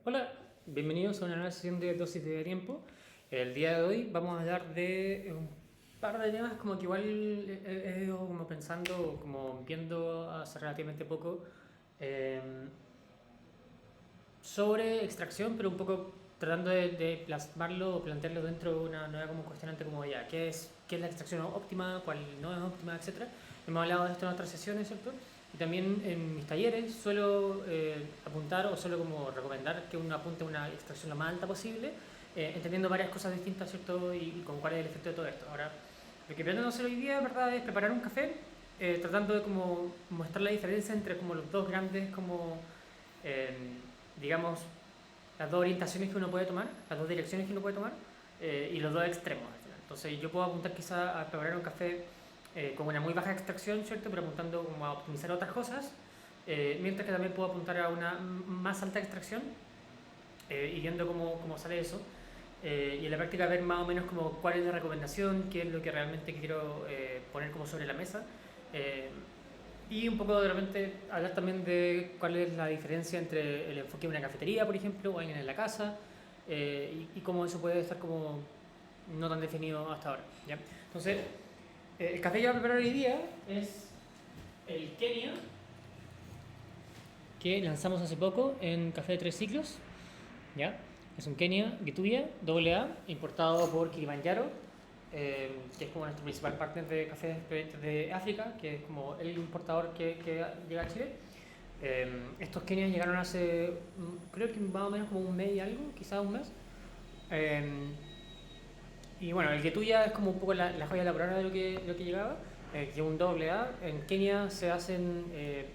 Hola, bienvenidos a una nueva sesión de dosis de tiempo. El día de hoy vamos a hablar de un par de temas como que igual he ido como pensando, como viendo hace relativamente poco eh, sobre extracción, pero un poco tratando de plasmarlo o plantearlo dentro de una nueva como cuestionante como ya, ¿qué es la extracción óptima, cuál no es óptima, etcétera? Hemos hablado de esto en otras sesiones, ¿cierto? Y también en mis talleres suelo apuntar o suelo como recomendar que uno apunte a una extracción lo más alta posible, entendiendo varias cosas distintas, ¿cierto? Y con cuál es el efecto de todo esto. Ahora, lo que pretendo hacer hoy día, ¿verdad?, es preparar un café, tratando de como mostrar la diferencia entre como los dos grandes como eh, digamos, las dos orientaciones que uno puede tomar, las dos direcciones que uno puede tomar y los dos extremos al final. Entonces yo puedo apuntar quizá a preparar un café con una muy baja extracción, ¿cierto? Pero apuntando como a optimizar otras cosas, mientras que también puedo apuntar a una más alta extracción y viendo cómo sale eso. Y en la práctica ver más o menos como cuál es la recomendación, qué es lo que realmente quiero poner como sobre la mesa. Eh, y un poco de repente hablar también de cuál es la diferencia entre el enfoque de una cafetería, por ejemplo, o alguien en la casa, y cómo eso puede estar como no tan definido hasta ahora. ¿Ya? Entonces, el café que voy a preparar hoy día es el Kenia, que lanzamos hace poco en Café de Tres Ciclos. ¿Ya? Es un Kenia Getuya AA, importado por Kilimanjaro, que es como nuestro principal partner de cafés de África, que es como el importador que llega a Chile. Estos Kenias llegaron hace, creo que más o menos como un mes y algo, quizás un mes. Eh, y bueno, el Getuya es como un poco la joya de la corona de lo que llegaba, que es un AA. En Kenia se hacen de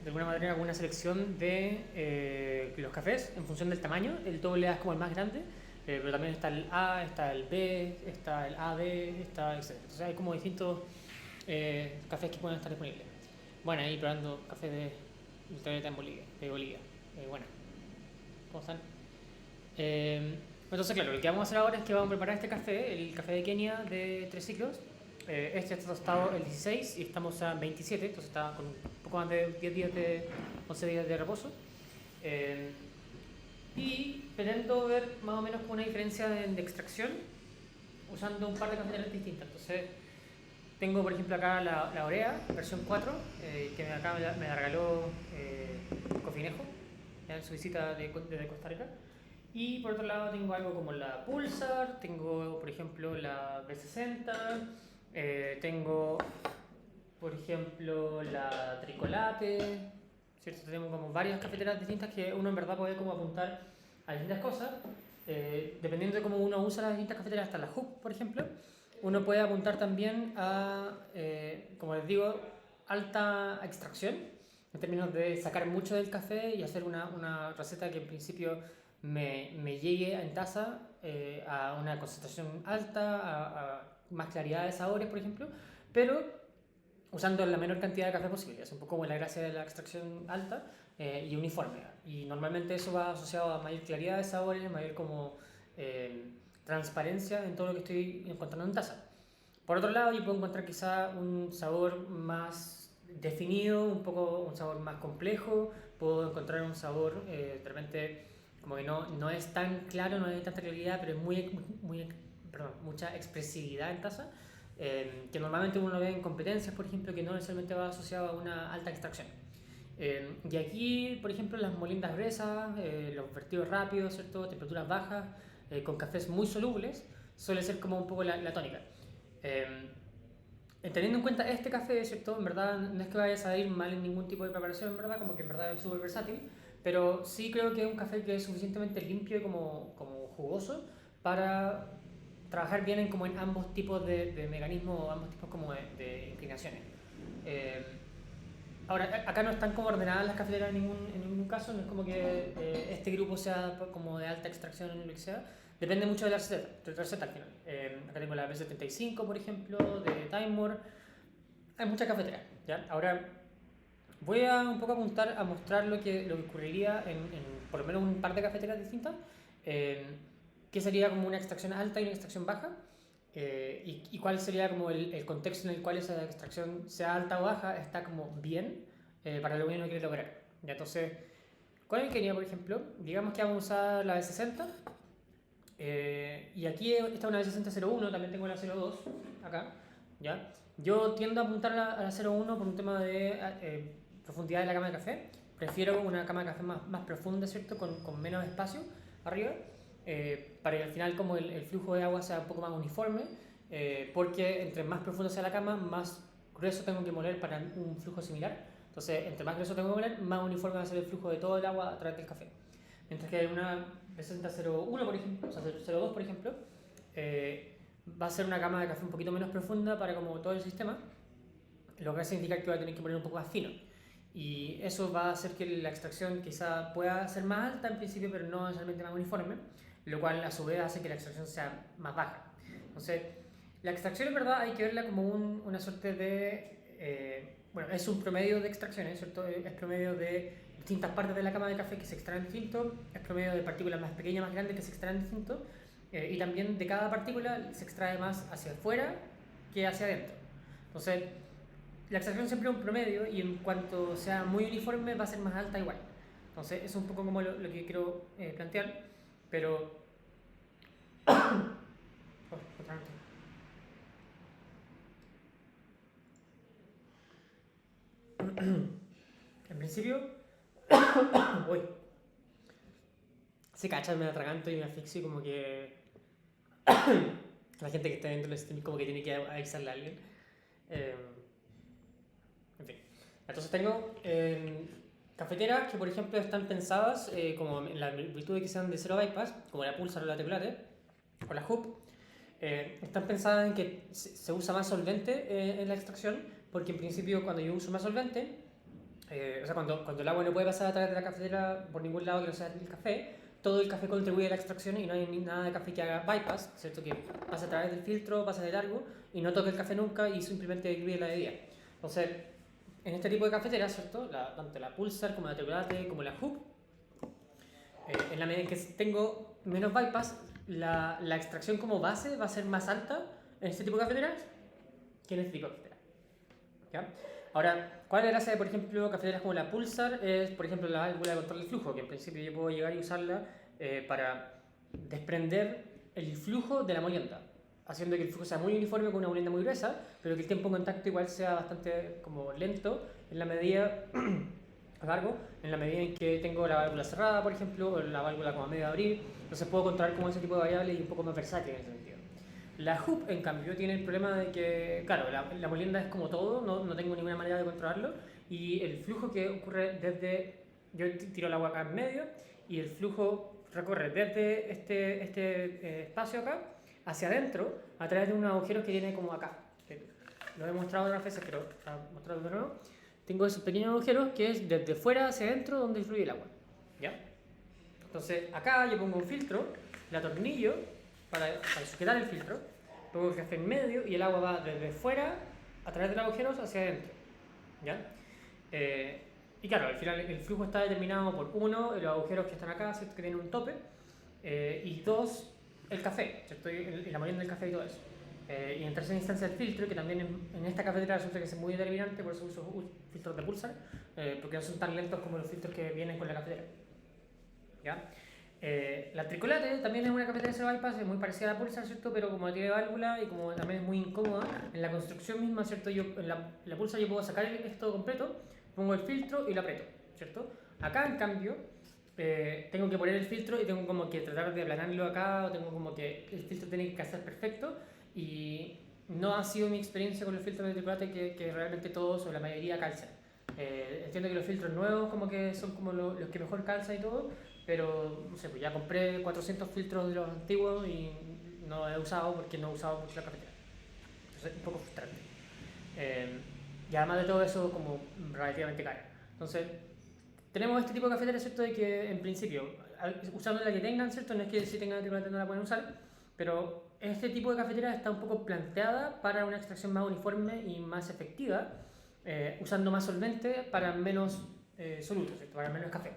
alguna manera alguna selección de los cafés en función del tamaño. El doble A es como el más grande, pero también está el A, está el B, está el AB, está etc. Entonces hay como distintos cafés que pueden estar disponibles. Bueno, ahí probando café de ultravioleta en Bolivia, de Bolivia. Bueno, ¿cómo están? Entonces, claro, lo que vamos a hacer ahora es que vamos a preparar este café, el café de Kenia de tres ciclos. Este está tostado el 16 y estamos a 27, entonces está con un poco más de 10 días 11 días de reposo. Eh, y pretendo ver más o menos como una diferencia de extracción usando un par de cafeteras distintas. Entonces, tengo por ejemplo acá la Orea, versión 4, que acá me la regaló Cofinejo en su visita desde Costa Rica. Y por otro lado tengo algo como la Pulsar, tengo por ejemplo la B60, tengo por ejemplo la Tricolate, ¿cierto? Tenemos como varias cafeteras distintas que uno en verdad puede como apuntar a distintas cosas. Dependiendo de cómo uno usa las distintas cafeteras, hasta la Hub, por ejemplo, uno puede apuntar también a, como les digo, alta extracción, en términos de sacar mucho del café y hacer una receta que en principio me llegue en taza a una concentración alta, a más claridad de sabores, por ejemplo, pero usando la menor cantidad de café posible. Es un poco como la gracia de la extracción alta y uniforme. Y normalmente eso va asociado a mayor claridad de sabores, mayor como transparencia en todo lo que estoy encontrando en taza. Por otro lado, yo puedo encontrar quizá un sabor más definido, un poco un sabor más complejo, puedo encontrar un sabor de repente como que no es tan claro, no hay tanta claridad, pero es perdón, mucha expresividad en taza, que normalmente uno ve en competencias, por ejemplo, que no necesariamente va asociado a una alta extracción. Y aquí, por ejemplo, las moliendas gruesas, los vertidos rápidos, ¿cierto? Temperaturas bajas, con cafés muy solubles, suele ser como un poco la tónica. Eh, Teniendo en cuenta este café, ¿cierto? En verdad no es que vaya a salir mal en ningún tipo de preparación, en verdad, como que en verdad es súper versátil, pero sí creo que es un café que es suficientemente limpio y como jugoso para trabajar bien como en ambos tipos de mecanismos, ambos tipos como de inclinaciones. Eh, Ahora, acá no están como ordenadas las cafeteras en ningún caso, no es como que este grupo sea como de alta extracción o lo que sea. Depende mucho de la receta al final. Acá tengo la B75, por ejemplo, de Timemore. Hay muchas cafeteras, ¿ya? Ahora, voy a un poco apuntar a mostrar lo que ocurriría en por lo menos un par de cafeteras distintas. Eh, ¿Qué sería como una extracción alta y una extracción baja? Y cuál sería como el contexto en el cual esa extracción, sea alta o baja, está como bien para lo que uno quiere lograr. ¿Ya? Entonces, Con el Kenia, por ejemplo, digamos que vamos a usar la B60. Y aquí esta es una B60-01, también tengo la 02 acá. ¿Ya? Yo tiendo a apuntar a la 01 por un tema de profundidad de la cama de café. Prefiero una cama de café más profunda, ¿cierto? Con menos espacio arriba. Para que al final como el flujo de agua sea un poco más uniforme. Porque entre más profundo sea la cama, más grueso tengo que moler para un flujo similar. Entonces, entre más grueso tengo que moler, más uniforme va a ser el flujo de todo el agua a través del café. Mientras que una B60-01, por ejemplo, o sea, 02, por ejemplo, va a ser una cama de café un poquito menos profunda para como todo el sistema, lo que va a significar que va a tener que poner un poco más fino. Y eso va a hacer que la extracción quizá pueda ser más alta en principio, pero no necesariamente más uniforme, lo cual a su vez hace que la extracción sea más baja. Entonces, la extracción en verdad hay que verla como una suerte de... bueno, es un promedio de extracciones, ¿cierto? Es promedio de distintas partes de la cama de café que se extraen distinto, es promedio de partículas más pequeñas, más grandes que se extraen distinto, y también de cada partícula se extrae más hacia afuera que hacia adentro. Entonces, la extracción siempre es un promedio y en cuanto sea muy uniforme va a ser más alta igual. Entonces, eso es un poco como lo que quiero plantear, pero... Oh, otra vez. En principio, uy, se cacha, me atraganto y me asfixio como que la gente que está viendo el stream como que tiene que avisarle a alguien. Eh, en fin. Entonces tengo cafeteras que por ejemplo están pensadas como en la virtud de que sean de cero bypass, como la Pulsar o la Teclate, o la Hoop. Están pensadas en que se usa más solvente en la extracción, porque en principio cuando yo uso más solvente, o sea, cuando el agua no puede pasar a través de la cafetera por ningún lado que no sea el café, todo el café contribuye a la extracción y no hay nada de café que haga bypass, ¿cierto? Que pasa a través del filtro, pasa de largo y no toca el café nunca y simplemente diluye la bebida. Entonces, en este tipo de cafeteras, ¿cierto? Tanto la Pulsar como la Teclate como la Hoop, en la medida en que tengo menos bypass, la extracción como base va a ser más alta en este tipo de cafeteras que en este tipo de cafeteras. ¿Ya? Ahora, ¿cuál es la gracia de, por ejemplo, cafeteras como la Pulsar? Es, por ejemplo, la válvula de control del flujo, que en principio yo puedo llegar y usarla para desprender el flujo de la molienda, haciendo que el flujo sea muy uniforme con una molienda muy gruesa, pero que el tiempo en contacto igual sea bastante como lento en la medida largo, en la medida en que tengo la válvula cerrada, por ejemplo, o la válvula como a medio de abrir, entonces puedo controlar como ese tipo de variables y un poco más versátil en ese sentido. La Hoop, en cambio, tiene el problema de que, claro, la molienda es como todo, no tengo ninguna manera de controlarlo, y el flujo que ocurre desde, yo tiro el agua acá en medio, y el flujo recorre desde este espacio acá hacia adentro a través de unos agujeros que tiene como acá. Lo he mostrado otras veces, pero para mostrarlo de nuevo. Tengo esos pequeños agujeros que es desde fuera hacia adentro donde fluye el agua. ¿Ya? Entonces acá yo pongo un filtro, el atornillo para sujetar el filtro, pongo el café en medio y el agua va desde fuera a través de los agujeros hacia adentro. ¿Ya? Y claro, al final el flujo está determinado por uno, los agujeros que están acá, ¿cierto? Que tienen un tope, y dos, el café, ¿cierto? Y la molienda del café y todo eso. Y en tercera instancia el filtro, que también en esta cafetera resulta que es muy determinante, por eso uso filtros de Pulsar, porque no son tan lentos como los filtros que vienen con la cafetera. ¿Ya? La Tricolate también es una cafetera de zero bypass, es muy parecida a la Pulsar, ¿cierto? Pero como tiene válvula y como también es muy incómoda, en la construcción misma, ¿cierto? Yo, en la Pulsar yo puedo sacar esto completo, pongo el filtro y lo aprieto, ¿cierto? Acá, en cambio, tengo que poner el filtro y tengo como que tratar de aplanarlo acá, o tengo como que el filtro tiene que ser perfecto, y no ha sido mi experiencia con los filtros de Tricolate que realmente todos o la mayoría calzan. Entiendo que los filtros nuevos como que son como los que mejor calzan y todo, pero no sé, pues ya compré 400 filtros de los antiguos y no he usado porque no he usado mucho la cafetera. Entonces es un poco frustrante. Y además de todo eso como relativamente caro. Entonces tenemos este tipo de cafetera, ¿cierto? De que en principio, usando la que tengan, ¿cierto? No es que si tengan Tricolate no la pueden usar, pero este tipo de cafetera está un poco planteada para una extracción más uniforme y más efectiva, usando más solvente para menos solutos, ¿cierto? Para menos café.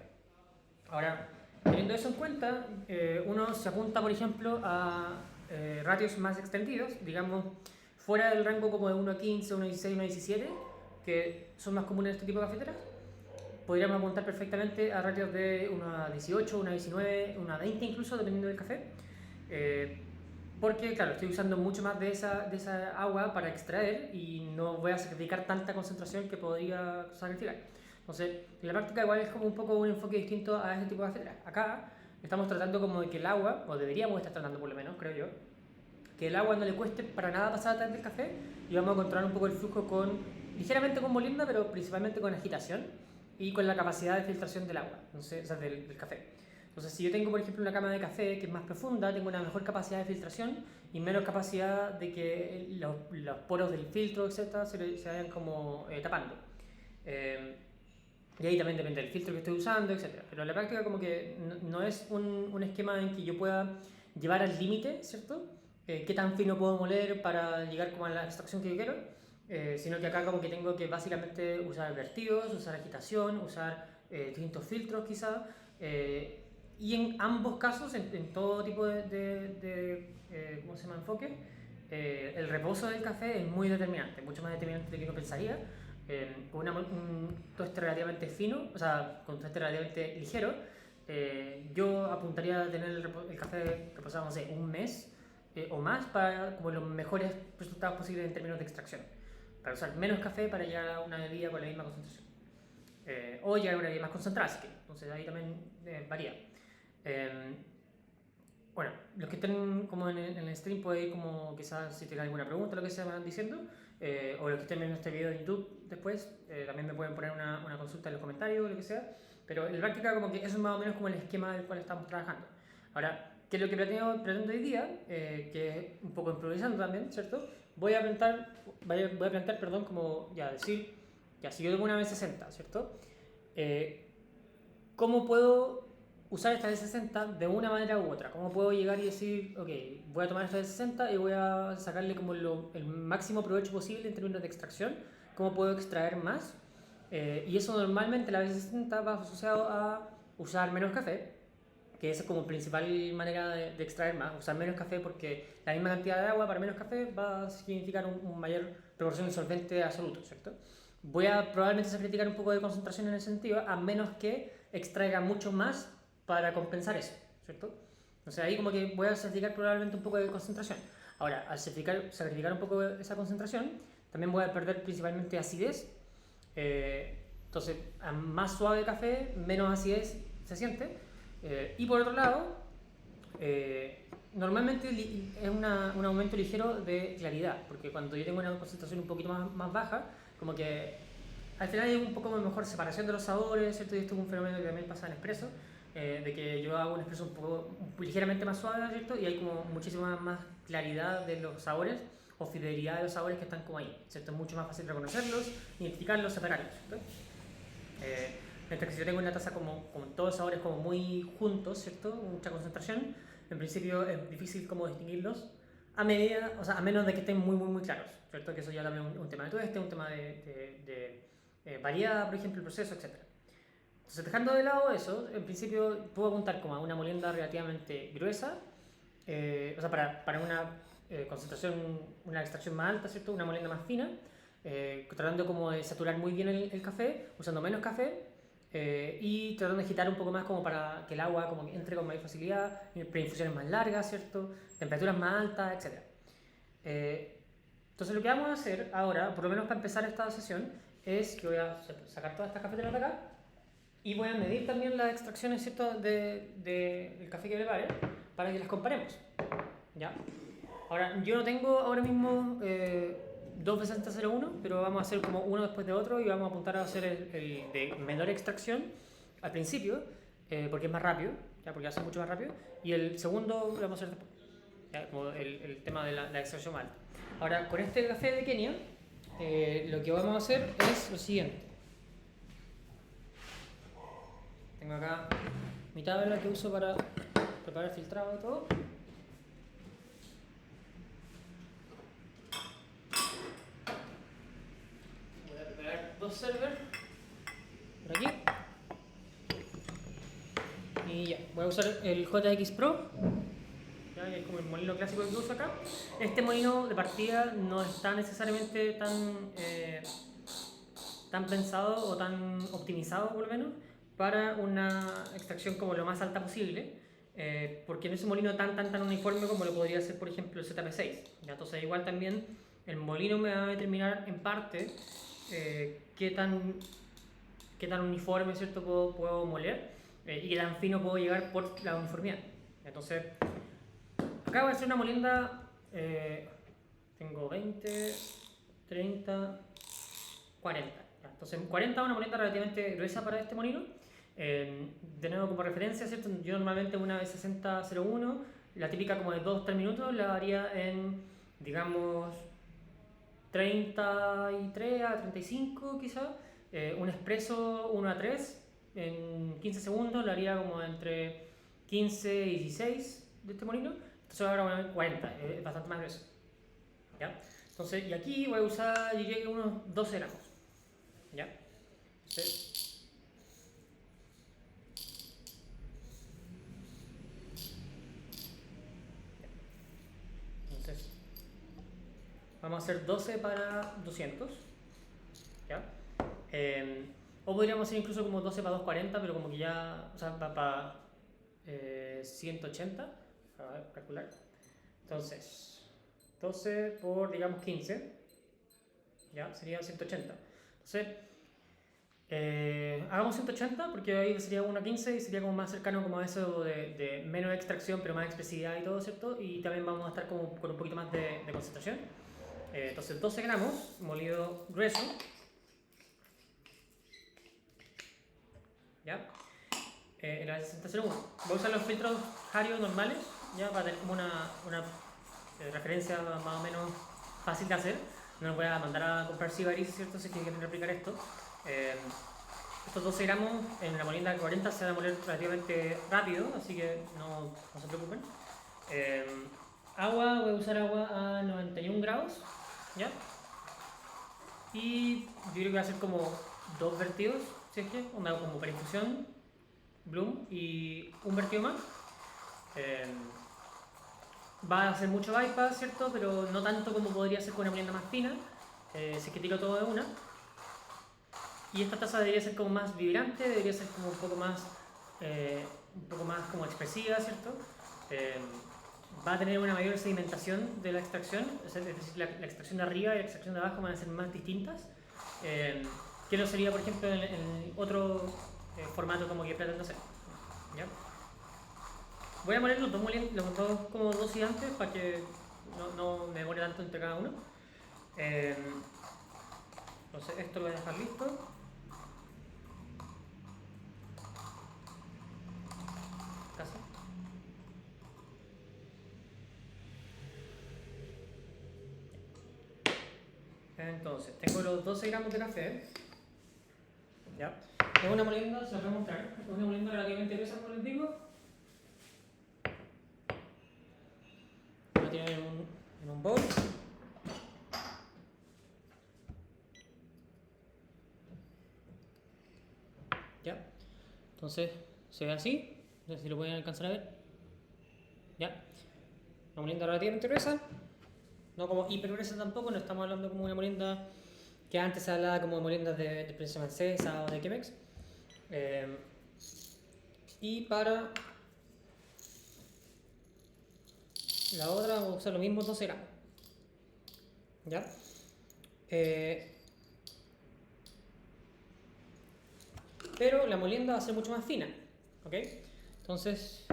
Ahora, teniendo eso en cuenta, uno se apunta, por ejemplo, a ratios más extendidos, digamos, fuera del rango como de 1 a 15, 1 a 16, 1 a 17, que son más comunes en este tipo de cafeteras, podríamos apuntar perfectamente a ratios de una 18, una 19, una 20 incluso, dependiendo del café. Porque, claro, estoy usando mucho más de esa agua para extraer y no voy a sacrificar tanta concentración que podría sacrificar. Entonces, en la práctica igual es como un poco un enfoque distinto a este tipo de cafeteras. Acá estamos tratando como de que el agua, o deberíamos estar tratando por lo menos, creo yo, que el agua no le cueste para nada pasar a través del café y vamos a controlar un poco el flujo ligeramente con molienda, pero principalmente con agitación y con la capacidad de filtración del agua, entonces, o sea, del café. Entonces, si yo tengo, por ejemplo, una cama de café que es más profunda, tengo una mejor capacidad de filtración y menos capacidad de que los poros del filtro, etcétera, se vayan como tapando. Y ahí también depende del filtro que estoy usando, etcétera. Pero en la práctica como que no es un esquema en que yo pueda llevar al límite, ¿cierto? Qué tan fino puedo moler para llegar como a la extracción que yo quiero, sino que acá como que tengo que básicamente usar vertidos, usar agitación, usar distintos filtros quizá, y en ambos casos, en todo tipo de ¿cómo se llama? Enfoque, el reposo del café es muy determinante, mucho más determinante de lo que uno pensaría. Con un tueste relativamente fino, o sea, con un tueste relativamente ligero, yo apuntaría a tener el café reposado, no sé, un mes o más para como los mejores resultados posibles en términos de extracción. Para usar menos café para llegar a una bebida con la misma concentración. O llegar a una bebida más concentrada, así que, entonces ahí también varía. Bueno, los que estén como en el stream pueden ir como quizás si tengan alguna pregunta o lo que se van diciendo, o los que estén viendo este video en YouTube después, también me pueden poner una consulta en los comentarios o lo que sea, pero en la práctica como que eso es más o menos como el esquema del cual estamos trabajando. Ahora, ¿qué es lo que pretendo hoy día? Que es un poco improvisando también, ¿cierto? Voy a plantear, perdón, como ya decir, ya si yo tengo una B60, ¿cierto? ¿Cómo puedo usar esta B60 de una manera u otra? ¿Cómo puedo llegar y decir, ok, voy a tomar esta B60 y voy a sacarle como el máximo provecho posible en términos de extracción? ¿Cómo puedo extraer más? Y eso normalmente la B60 va asociado a usar menos café, que esa es como principal manera de extraer más, usar menos café porque la misma cantidad de agua para menos café va a significar un mayor proporción de solvente absoluto, ¿cierto? Voy a probablemente sacrificar un poco de concentración en ese sentido, a menos que extraiga mucho más para compensar eso, ¿cierto? O sea, ahí como que voy a sacrificar probablemente un poco de concentración. Ahora, al sacrificar un poco de esa concentración, también voy a perder principalmente acidez. Entonces, a más suave café, menos acidez se siente. Y por otro lado, normalmente es un aumento ligero de claridad, porque cuando yo tengo una concentración un poquito más baja, como que al final hay un poco mejor separación de los sabores, ¿cierto? Y esto es un fenómeno que también pasa en espresso, de que yo hago un espresso un poco ligeramente más suave, ¿cierto? Y hay como muchísima más claridad de los sabores o fidelidad de los sabores que están como ahí, ¿cierto? Es mucho más fácil reconocerlos, identificarlos, separarlos, ¿cierto? Mientras que si yo tengo una taza como con todos los sabores como muy juntos, ¿cierto? Mucha concentración, en principio es difícil como distinguirlos a medida, o sea, a menos de que estén muy claros, ¿cierto? Que eso ya también es un tema de tueste, un tema de variedad, por ejemplo, el proceso, etc. Entonces, dejando de lado eso, en principio puedo apuntar como a una molienda relativamente gruesa, o sea, para una concentración, una extracción más alta, ¿cierto? Una molienda más fina, tratando como de saturar muy bien el café, usando menos café, y tratando de agitar un poco más como para que el agua como que entre con mayor facilidad, preinfusiones más largas, ¿cierto? Temperaturas más altas, etc. Entonces lo que vamos a hacer ahora, por lo menos para empezar esta sesión, es que voy a sacar todas estas cafeteras de acá y voy a medir también las extracciones, ¿cierto? del café que prepare para que las comparemos, ¿ya? Ahora, yo no tengo ahora mismo dos B6001, pero vamos a hacer como uno después de otro y vamos a apuntar a hacer el de menor extracción al principio, porque es más rápido, ¿ya? Porque hace mucho más rápido, y el segundo lo vamos a hacer después, ¿ya? Como el tema de la extracción más alta. Ahora, con este café de Kenia, lo que vamos a hacer es lo siguiente. Tengo acá mi tabla que uso para preparar el filtrado y todo. Voy a preparar dos servers por aquí. Y ya, voy a usar el JX Pro. ¿Ya? Es como el molino clásico que uso acá. Este molino de partida no está necesariamente tan tan pensado o tan optimizado por lo menos para una extracción como lo más alta posible, porque no es un molino tan uniforme como lo podría ser por ejemplo el ZP6. ¿Ya? Entonces igual también el molino me va a determinar en parte qué tan uniforme, ¿cierto?, puedo moler y qué tan fino puedo llegar por la uniformidad. Entonces acá voy a hacer una molienda, tengo 20, 30, 40. Entonces 40 es una molienda relativamente gruesa para este molino. De nuevo como referencia, ¿cierto? Yo normalmente una vez 60-01, la típica como de 2-3 minutos, la haría en, digamos, 33 a 35 quizás. Un expreso 1 a 3 en 15 segundos, lo haría como entre 15 y 16 de este molino. Entonces ahora 40, es bastante más grueso. ¿Ya? Entonces, y aquí voy a usar, diría que unos 12 gramos. ¿Ya? Entonces, vamos a hacer 12 para 200. ¿Ya? O podríamos hacer incluso como 12 para 240, pero como que ya, o sea, para 180. A ver, calcular. Entonces, 12 por, digamos, 15. ¿Ya? Sería 180. Entonces, hagamos 180 porque ahí sería 1 a 15 y sería como más cercano como a eso de menos extracción pero más expresividad y todo, ¿cierto? Y también vamos a estar como con un poquito más de concentración. Entonces 12 gramos molido grueso. ¿Ya? En la 6001. Voy a usar los filtros Hario normales, ya, para tener como una referencia más o menos fácil de hacer. No los voy a mandar a comprar Sibaris, ¿cierto? Si quieren replicar esto. Estos 12 gramos en la molienda 40 se van a moler relativamente rápido, así que no se preocupen. Agua, voy a usar agua a 91 grados, ¿ya? Y yo creo que va a ser como 2 vertidos, si es que, como para infusión, bloom y un vertido más. Va a hacer mucho bypass, ¿cierto? Pero no tanto como podría ser con una molienda más fina, si es que tiro todo de una. Y esta taza debería ser como más vibrante, debería ser como un poco más como expresiva, ¿cierto? Va a tener una mayor sedimentación de la extracción, es decir, la extracción de arriba y la extracción de abajo van a ser más distintas, que no sería, por ejemplo, en otro formato como que pretendo hacer. ¿Ya? Voy a poner los dos como dos gigantes para que no me demore tanto entre cada uno. Entonces esto lo voy a dejar listo. Casi. Entonces, tengo los 12 gramos de café. ¿Ya? Es una molienda, se la voy a mostrar. Es una molienda relativamente gruesa, como les digo. La tienen en un bowl. ¿Ya? Entonces, se ve así. No sé si lo pueden alcanzar a ver. ¿Ya? Una molienda relativamente gruesa. No como hiper gruesa tampoco, no estamos hablando como una molienda que antes se hablaba como de moliendas de Princesa Francesa o de Chemex. Y para la otra vamos a usar lo mismo, 12 gramos. ¿Ya? Pero la molienda va a ser mucho más fina. ¿Ok? Entonces,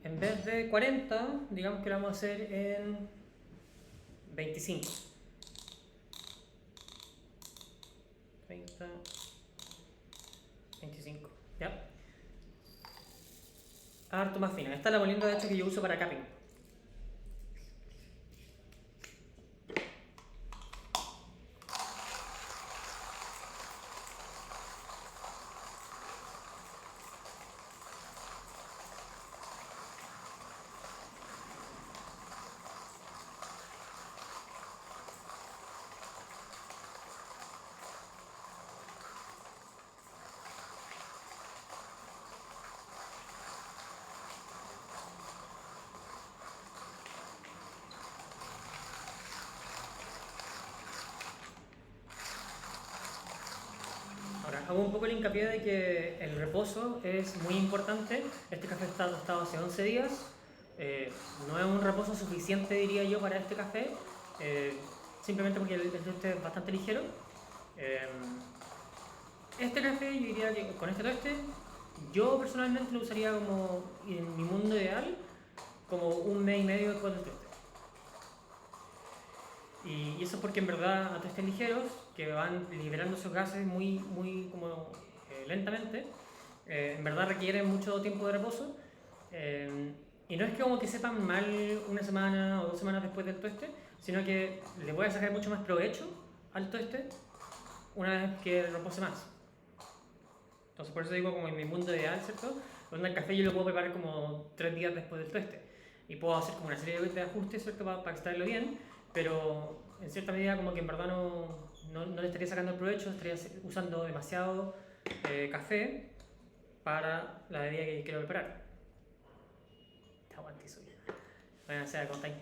en vez de 40, digamos que lo vamos a hacer en 25. 30, 25. ¿Ya? Harto más fina. Esta es la molienda de hecho que yo uso para capping. hago un poco el hincapié de que el reposo es muy importante. Este café está tostado hace 11 días. No es un reposo suficiente, diría yo, para este café. eh, Simplemente porque el tueste es bastante ligero. Eh, este café, yo diría que con este tueste, yo personalmente lo usaría como, en mi mundo ideal, como un mes y medio después del tueste. Y eso es porque en verdad a tuestes ligeros, que van liberando esos gases muy como lentamente, en verdad requieren mucho tiempo de reposo. eh, y no es que como que sepan mal una semana o 2 semanas después del tueste, sino que le voy a sacar mucho más provecho al tueste una vez que repose más. Entonces por eso digo como en mi mundo ideal, ¿cierto? Donde el café yo lo puedo preparar como 3 días después del tueste. Y puedo hacer como una serie de ajustes, ¿cierto? Para extraerlo bien, pero en cierta medida como que en verdad no le estaría sacando el provecho, estaría usando demasiado café para la bebida que quiero preparar. Está guantizo ya. Bueno, o sea, contáis.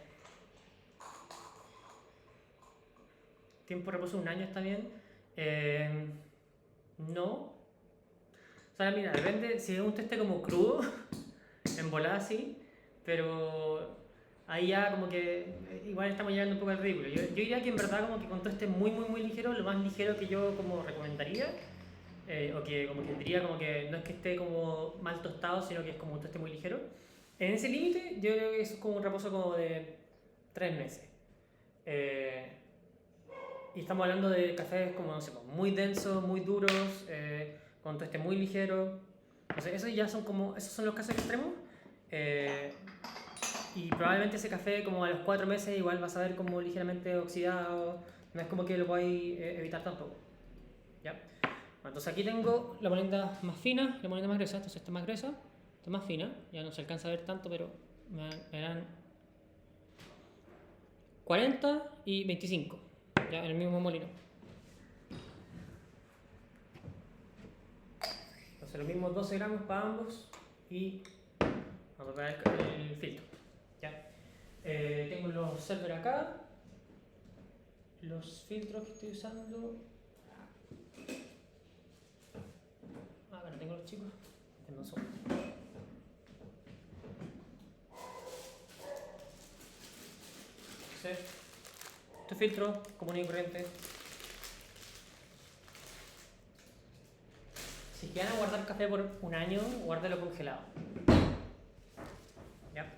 Tiempo de reposo, un año está bien. No. O sea, mira, depende, si es un teste como crudo, en volada sí, pero ahí ya como que igual estamos llegando un poco al ridículo. Yo diría que en verdad como que con teste muy ligero, lo más ligero que yo como recomendaría, o que como que diría como que no es que esté como mal tostado, sino que es como un teste muy ligero. En ese límite yo creo que eso es como un reposo como de 3 meses. Eh, y estamos hablando de cafés como, no sé, muy densos, muy duros, con tueste muy ligero. Entonces, esos ya son como, esos son los casos extremos. Eh, y probablemente ese café como a los 4 meses igual vas a ver como ligeramente oxidado. No es como que lo podáis evitar tampoco. ¿Ya? Bueno, entonces aquí tengo la moneda más fina, la moneda más gruesa. Entonces esta más gruesa, esta más fina. Ya no se alcanza a ver tanto, pero me dan 40 y 25. Ya, en el mismo molino. Entonces los mismos 12 gramos para ambos y vamos a preparar el filtro. ¿Ya? Tengo los server acá, los filtros que estoy usando. Bueno, tengo los chicos. Denme un segundo. Entonces, este filtro común y corriente. Si quieren guardar café por un año, guárdelo congelado. ¿Ya?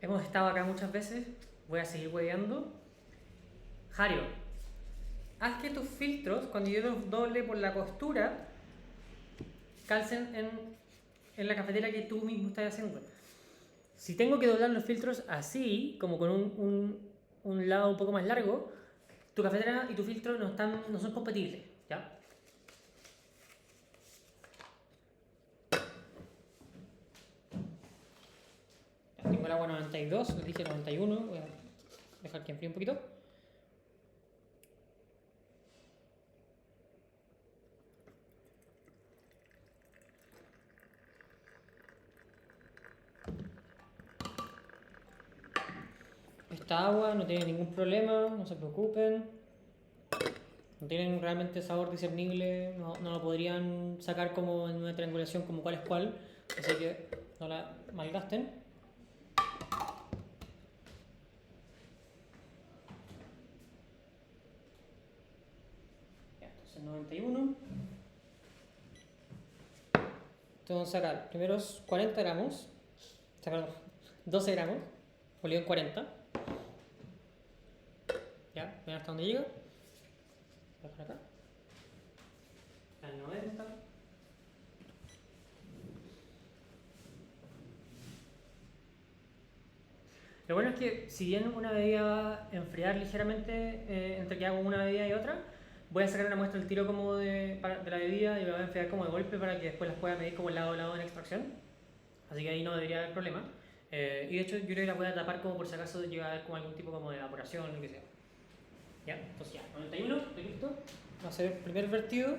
Hemos estado acá muchas veces, voy a seguir hueveando. Jario, haz que tus filtros, cuando yo los doble por la costura, calcen en la cafetera que tú mismo estás haciendo. Si tengo que doblar los filtros así, como con un lado un poco más largo, tu cafetera y tu filtro no son compatibles. ¿Ya? Tengo el agua 92, les dije 91, voy a dejar que enfríe un poquito. Esta agua no tiene ningún problema, no se preocupen. No tienen realmente sabor discernible, no lo podrían sacar como en una triangulación como cuál es cuál, así que no la malgasten. Ya, entonces 91. Entonces vamos a sacar primeros 40 gramos, perdón, 12 gramos, molido en 40. Ya, ven hasta dónde llega. Voy a dejar acá. Al 90. Lo bueno es que si bien una bebida va a enfriar ligeramente entre que hago una bebida y otra, voy a sacar una muestra del tiro como de la bebida y me voy a enfriar como de golpe para que después las pueda medir como lado a lado en extracción. Así que ahí no debería haber problema. Y de hecho yo creo que las voy a tapar como por si acaso llega a haber como algún tipo como de evaporación o lo que sea. Ya, entonces ya, 91, estoy listo. Va a ser el primer vertido.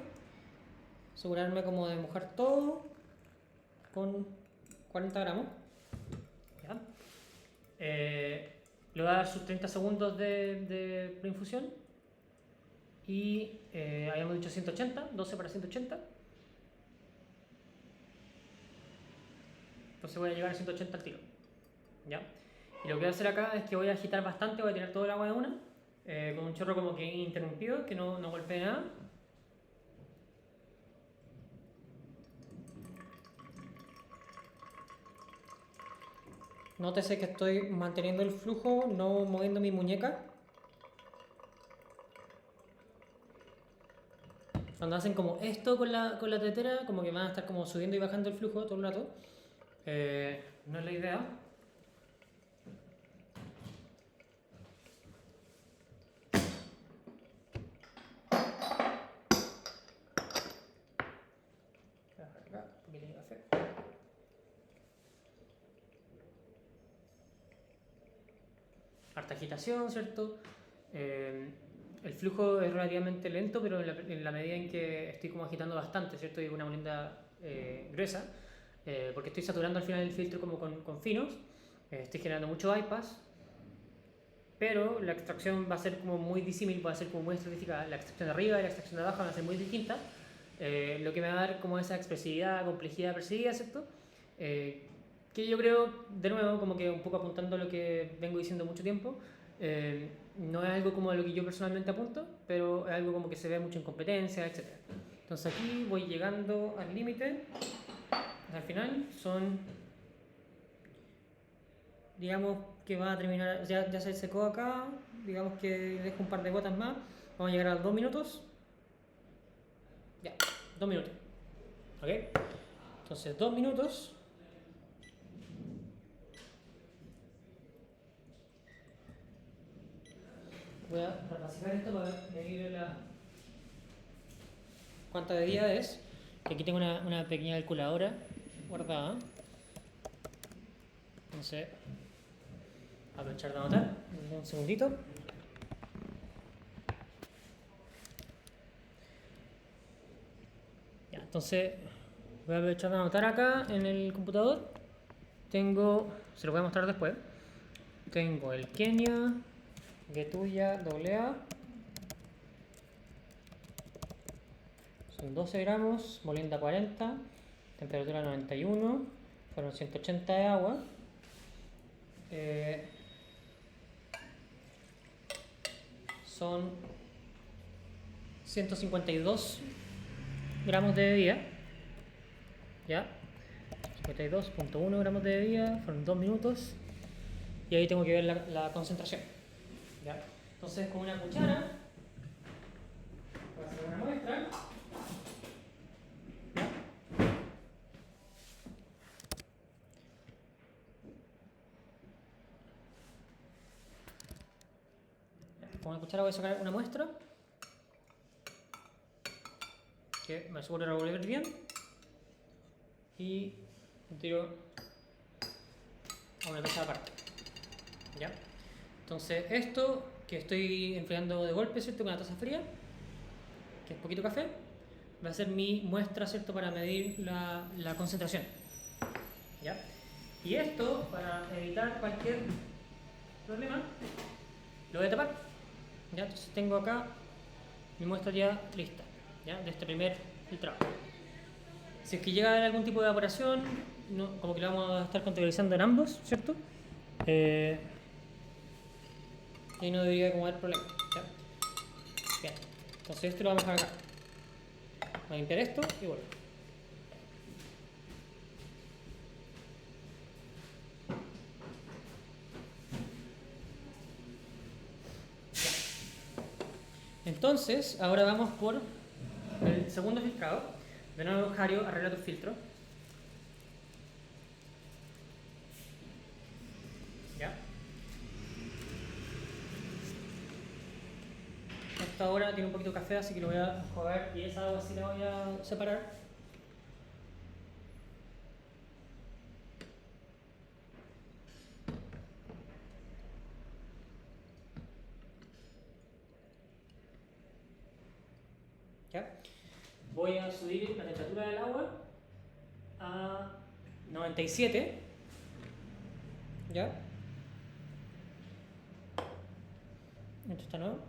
Asegurarme como de mojar todo con 40 gramos. Ya. Le voy a dar sus 30 segundos de preinfusión. y habíamos dicho 180, 12 para 180. Entonces voy a llegar a 180 al tiro. ¿Ya? Y lo que voy a hacer acá es que voy a agitar bastante, voy a tirar todo el agua de una, con un chorro como que interrumpido, que no golpee nada. Nótese que estoy manteniendo el flujo, no moviendo mi muñeca. Cuando hacen como esto con la tetera, como que van a estar como subiendo y bajando el flujo todo el rato. No es la idea. Harta agitación, ¿cierto? El flujo es relativamente lento, pero en la medida en que estoy como agitando bastante, ¿cierto? Y una molienda gruesa, porque estoy saturando al final el filtro como con finos, estoy generando mucho bypass, pero la extracción va a ser como muy disímil, va a ser como muy estratificada. La extracción de arriba y la extracción de abajo van a ser muy distintas, lo que me va a dar como esa expresividad, complejidad percibida, ¿cierto? Que yo creo, de nuevo, como que un poco apuntando a lo que vengo diciendo mucho tiempo, no es algo como a lo que yo personalmente apunto, pero es algo como que se ve mucho en competencia, etc. Entonces aquí voy llegando al límite, al final son, digamos que va a terminar, ya se secó acá, digamos que dejo un par de gotas más, vamos a llegar a los 2 minutos, ya, 2 minutos, ¿ok? Entonces 2 minutos. Voy a repacificar esto para medir cuánta bebida es. Que aquí tengo una pequeña calculadora guardada. Entonces, aprovechar de anotar. Un segundito. Ya, entonces, voy a aprovechar de anotar acá en el computador. Tengo, se lo voy a mostrar después. Tengo el Kenia, Getuya AA. Son 12 gramos, molienda 40, temperatura 91, fueron 180 de agua. Son 152 gramos de bebida. ¿Ya? 52.1 gramos de bebida, fueron 2 minutos. Y ahí tengo que ver la concentración. ¿Ya? Entonces, con una cuchara, voy a hacer una muestra. Con una cuchara voy a sacar una muestra que me aseguro de revolver bien y tiro a una mesa aparte. ¿Ya? Entonces esto que estoy enfriando de golpe, ¿cierto? Con una taza fría, que es poquito café, va a ser mi muestra, ¿cierto? Para medir la concentración. ¿Ya? Y esto, para evitar cualquier problema, lo voy a tapar. ¿Ya? Entonces tengo acá mi muestra ya lista, ¿ya? De este primer filtrado. Si es que llega a haber algún tipo de evaporación, no, como que lo vamos a estar contabilizando en ambos, ¿cierto? Y no debería como haber problema. ¿Ya? Bien, entonces esto lo vamos a dejar acá. Voy a limpiar esto y vuelvo. Entonces, ahora vamos por el segundo filtrado. De nuevo, Jario, arregla tu filtro. ¿Ya? Esta ahora tiene un poquito de café, así que lo voy a jugar y esa agua sí la voy a separar. ¿Ya? Voy a subir la temperatura del agua a 97. ¿Ya? Esto está nuevo.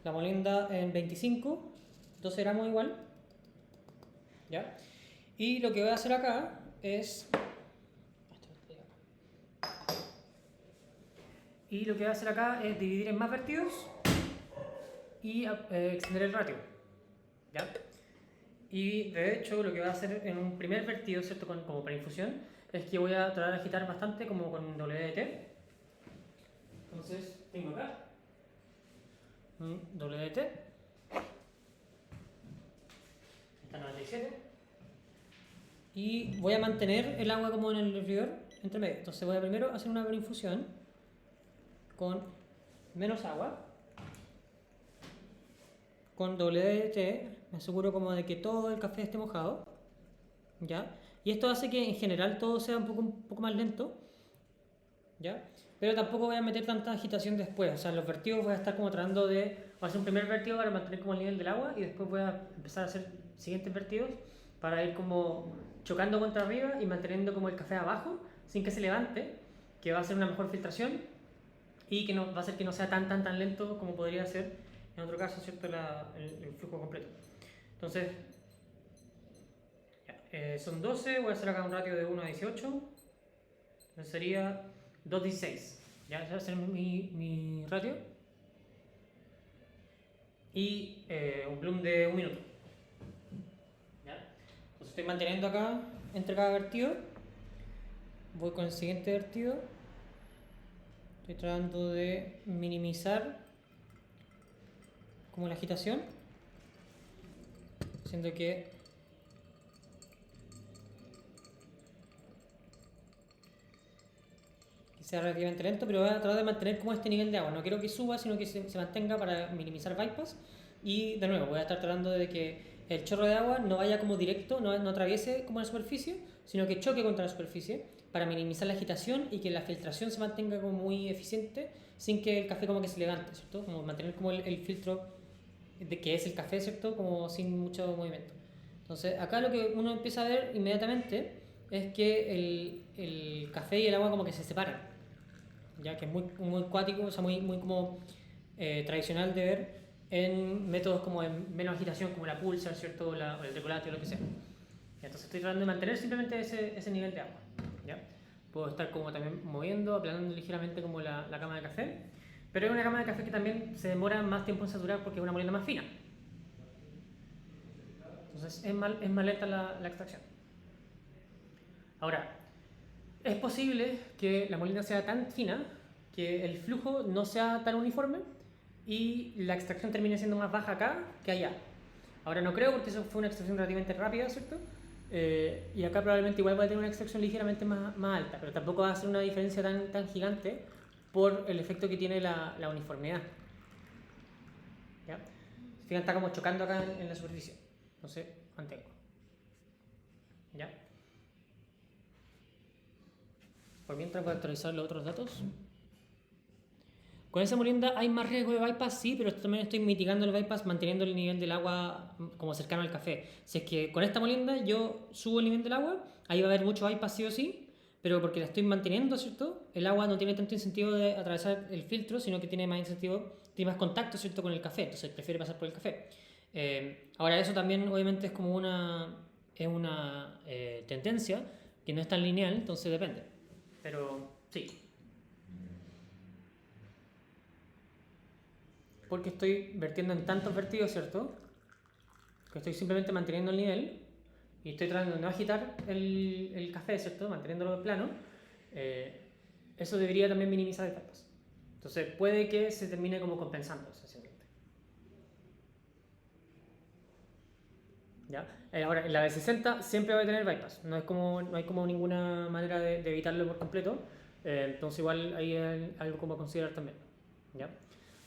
la molienda en 25, 12 gramos igual. ¿Ya? Y lo que voy a hacer acá es... Y lo que voy a hacer acá es dividir en más vertidos y extender el ratio. ¿Ya? Y de hecho lo que voy a hacer en un primer vertido, ¿cierto? Como para infusión, es que voy a tratar de agitar bastante como con WDT. Entonces tengo acá un WDT, está 97, y voy a mantener el agua como en el hervidor entre medio. Entonces voy a primero hacer una infusión con menos agua, con WDT, me aseguro como de que todo el café esté mojado, ¿ya? Y esto hace que en general todo sea un poco más lento, ¿ya? Pero tampoco voy a meter tanta agitación después, o sea, en los vertidos voy a estar como tratando de... Voy a hacer un primer vertido para mantener como el nivel del agua y después voy a empezar a hacer siguientes vertidos para ir como chocando contra arriba y manteniendo como el café abajo sin que se levante, que va a ser una mejor filtración y que no, va a hacer que no sea tan lento como podría ser en otro caso, ¿cierto? El flujo completo. Entonces, ya, son 12, voy a hacer acá un ratio de 1 a 18, entonces sería 2,16. Ya, ese va a ser mi ratio. Y un bloom de 1 minuto. ¿Ya? Entonces estoy manteniendo acá entre cada vertido. Voy con el siguiente vertido. Estoy tratando de minimizar como la agitación, haciendo que sea relativamente lento, pero voy a tratar de mantener como este nivel de agua. No quiero que suba, sino que se mantenga para minimizar bypass. Y de nuevo, voy a estar tratando de que el chorro de agua no vaya como directo, no atraviese como la superficie, sino que choque contra la superficie para minimizar la agitación y que la filtración se mantenga como muy eficiente sin que el café como que se levante, ¿cierto? Como mantener como el filtro de que es el café, ¿cierto? Como sin mucho movimiento. Entonces, acá lo que uno empieza a ver inmediatamente es que el café y el agua como que se separan, ya que es muy cuático, o sea, muy como tradicional de ver en métodos como en menos agitación, como la pulsar, ¿cierto? O el chocolate o lo que sea. Entonces estoy tratando de mantener simplemente ese nivel de agua, ¿ya? Puedo estar como también moviendo, aplanando ligeramente como la cama de café, pero es una cama de café que también se demora más tiempo en saturar porque es una molienda más fina. Entonces es más lenta la extracción. Ahora, es posible que la molienda sea tan fina que el flujo no sea tan uniforme y la extracción termine siendo más baja acá que allá. Ahora no creo porque eso fue una extracción relativamente rápida, ¿cierto? Y acá probablemente igual va a tener una extracción ligeramente más alta, pero tampoco va a ser una diferencia tan gigante por el efecto que tiene la uniformidad. ¿Ya? Fíjate, está como chocando acá en la superficie. Entonces, mantengo. ¿Ya? Por mientras voy a actualizar los otros datos. Con esa molienda hay más riesgo de bypass, sí, pero también estoy mitigando el bypass manteniendo el nivel del agua como cercano al café. Si es que con esta molienda yo subo el nivel del agua, ahí va a haber mucho bypass sí o sí, pero porque la estoy manteniendo, ¿cierto? El agua no tiene tanto incentivo de atravesar el filtro, sino que tiene más incentivo, tiene más contacto, ¿cierto? Con el café, entonces prefiere pasar por el café. Ahora eso también obviamente es como una tendencia que no es tan lineal, entonces depende. Pero sí. Porque estoy vertiendo en tantos vertidos, ¿cierto? Que estoy simplemente manteniendo el nivel y estoy tratando de no agitar el café, ¿cierto? Manteniéndolo plano. Eso debería también minimizar el bypass. Entonces puede que se termine como compensando, esencialmente. ¿Ya? Ahora, en la B60 siempre va a tener bypass. No hay como ninguna manera de evitarlo por completo. Entonces igual ahí hay algo como a considerar también. ¿Ya?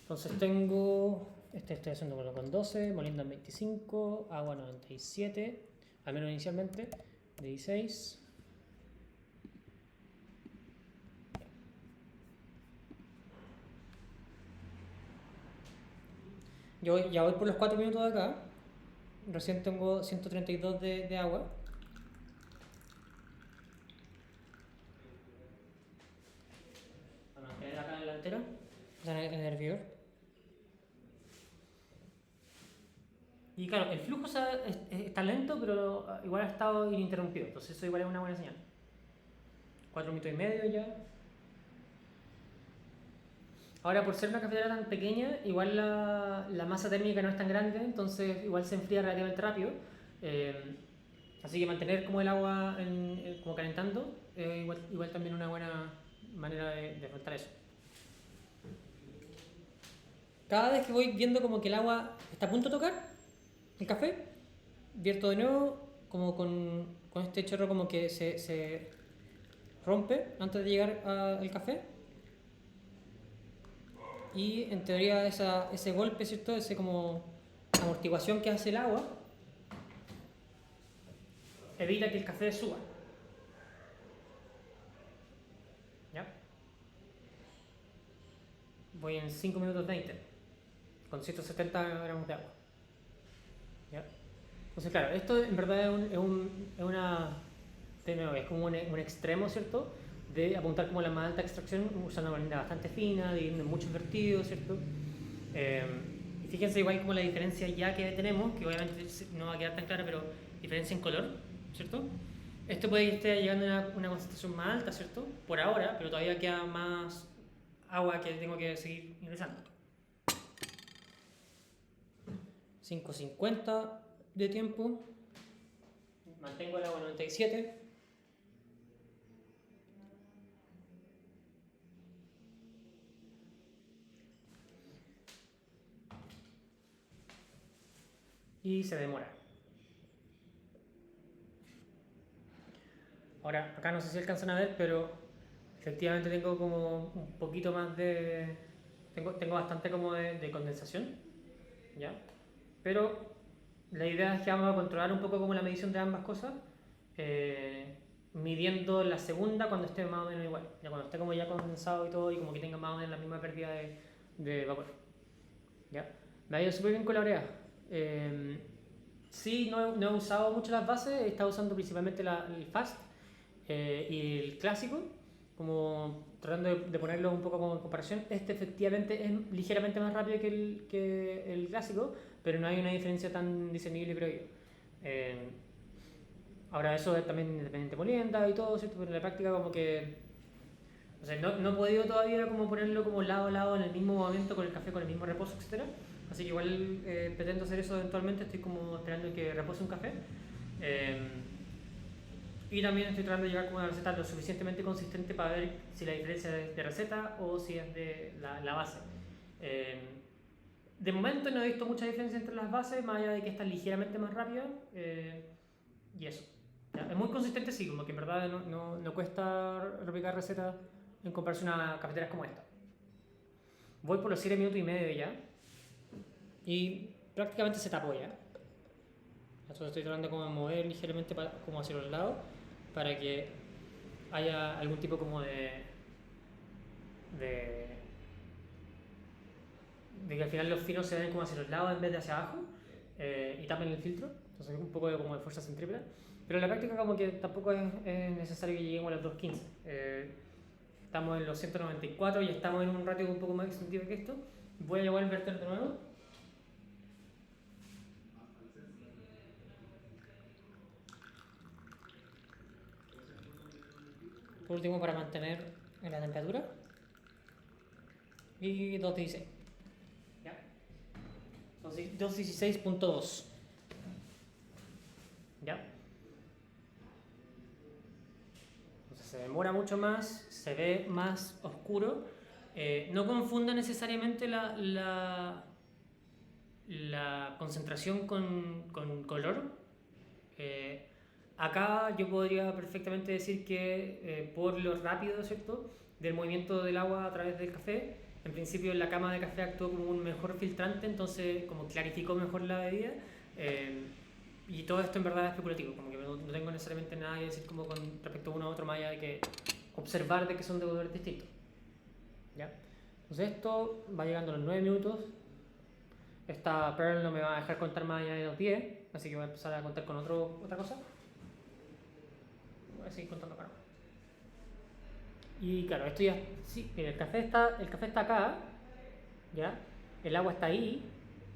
Entonces tengo, estoy haciendo con 12, molienda en 25, agua 97, al menos inicialmente, 16. Yo ya voy por los 4 minutos de acá, recién tengo 132 de agua. Vamos a tener acá en la delantera, en el hervidor. Y claro, el flujo está lento, pero igual ha estado ininterrumpido. Entonces eso igual es una buena señal. 4 minutos y medio ya. Ahora, por ser una cafetera tan pequeña, igual la masa térmica no es tan grande, entonces igual se enfría relativamente rápido. Eh, Así que mantener como el agua como calentando igual también una buena manera de afrontar eso. Cada vez que voy viendo como que el agua está a punto de tocar el café, vierto de nuevo como con este chorro como que se rompe antes de llegar al café. Y en teoría ese golpe, ¿cierto? Ese como amortiguación que hace el agua evita que el café suba. ¿Ya? Voy en 5 minutos 20 con 170 gramos de agua. ¿Ya? Entonces, claro, esto en verdad es como un extremo, ¿cierto? De apuntar como la más alta extracción usando una línea bastante fina, dividiendo en muchos vertidos, ¿cierto? Y fíjense igual como la diferencia ya que tenemos, que obviamente no va a quedar tan clara, pero diferencia en color, ¿cierto? Esto puede estar llegando a una concentración más alta, ¿cierto? Por ahora, pero todavía queda más agua que tengo que seguir ingresando. 5:50 de tiempo. Mantengo el agua 97. Y se demora. Ahora, acá no sé si alcanzan a ver, pero efectivamente tengo como un poquito más de... Tengo bastante como de condensación, ¿ya? Pero la idea es que vamos a controlar un poco como la medición de ambas cosas, midiendo la segunda cuando esté más o menos igual, ya cuando esté como ya condensado y todo y como que tenga más o menos la misma pérdida de vapor. ¿Ya? Me ha ido súper bien con la oreja. Sí, no he usado mucho las bases, he estado usando principalmente el Fast y el clásico, como tratando de ponerlo un poco como en comparación. Este efectivamente es ligeramente más rápido que el clásico, pero no hay una diferencia tan discernible, creo yo. Ahora eso es también independiente de molienda y todo, ¿cierto? Pero en la práctica como que... O sea, no he podido todavía como ponerlo como lado a lado en el mismo momento con el café, con el mismo reposo, etcétera. Así que igual pretendo hacer eso eventualmente, estoy como esperando que repose un café. Eh, y también estoy tratando de llegar con una receta lo suficientemente consistente para ver si la diferencia es de receta o si es de la base. Eh, de momento no he visto mucha diferencia entre las bases, más allá de que esta es ligeramente más rápida. Y eso. ¿Ya? Es muy consistente, sí, como que en verdad no cuesta replicar recetas en comparación a cafeteras como esta. Voy por los 7 minutos y medio ya. Y prácticamente se tapó ya. Entonces estoy tratando como de mover ligeramente como hacia los lados para que haya algún tipo como de que al final los finos se ven como hacia los lados en vez de hacia abajo y tapen el filtro. Entonces es un poco como de fuerza centrípeta. Pero en la práctica como que tampoco es necesario que lleguemos a los 215. Estamos en los 194 y estamos en un ratio un poco más extendido que esto. Voy a llevar el verter de nuevo. Por último, para mantener en la temperatura. Y 216. ¿Ya? 216.2. ¿Ya? Entonces se demora mucho más, se ve más oscuro. No confunda necesariamente la concentración con color. Acá yo podría perfectamente decir que por lo rápido, ¿cierto?, del movimiento del agua a través del café, en principio la cama de café actuó como un mejor filtrante, entonces como clarificó mejor la bebida. Y todo esto en verdad es especulativo, como que no tengo necesariamente nada que decir como con respecto a uno a otro, más allá de que observar de que son de colores distintos. ¿Ya? Entonces esto va llegando a los 9 minutos. Esta Pearl no me va a dejar contar más allá de los 10, así que voy a empezar a contar con otra cosa. Voy a seguir contando acá. Y claro, esto ya... Sí, mira, el café está acá, ¿ya? El agua está ahí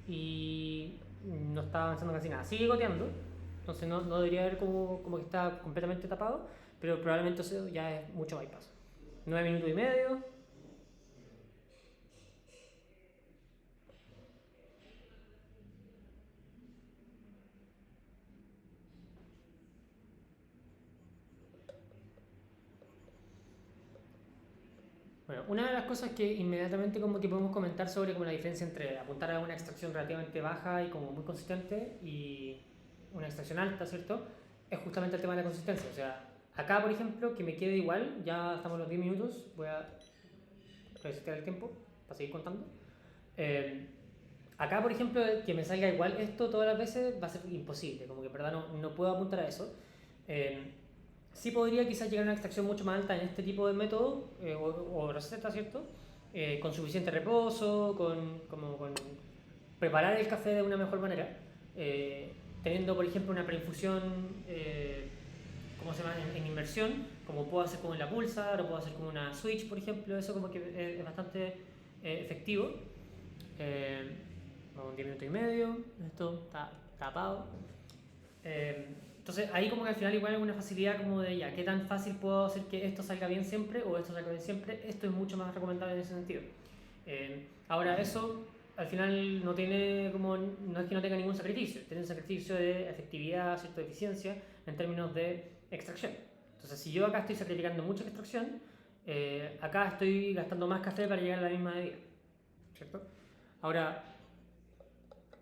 y no está avanzando casi nada. Sigue goteando, entonces no debería haber como que está completamente tapado, pero probablemente eso ya es mucho bypass. 9 minutos y medio. Bueno, una de las cosas que inmediatamente como que podemos comentar sobre como la diferencia entre apuntar a una extracción relativamente baja y como muy consistente y una extracción alta, ¿cierto? Es justamente el tema de la consistencia. O sea, acá, por ejemplo, que me quede igual, ya estamos a los 10 minutos, voy a resetear el tiempo para seguir contando. Eh, Acá, por ejemplo, que me salga igual esto todas las veces va a ser imposible, como que en verdad no puedo apuntar a eso. Eh, Sí podría quizás llegar a una extracción mucho más alta en este tipo de método o receta, ¿cierto? Con suficiente reposo, con preparar el café de una mejor manera, teniendo, por ejemplo, una preinfusión, ¿cómo se llama?, en inmersión, como puedo hacer como en la Pulsar o puedo hacer como una Switch, por ejemplo, eso como que es bastante efectivo. Vamos, 10 minutos y medio, esto está tapado. Entonces ahí como que al final igual hay una facilidad como de ya, ¿qué tan fácil puedo hacer que esto salga bien siempre o esto salga bien siempre? Esto es mucho más recomendable en ese sentido. Ahora eso al final no tiene como, no es que no tenga ningún sacrificio, tiene un sacrificio de efectividad, cierta eficiencia en términos de extracción. Entonces si yo acá estoy sacrificando mucha extracción, acá estoy gastando más café para llegar a la misma medida, ¿cierto? Ahora,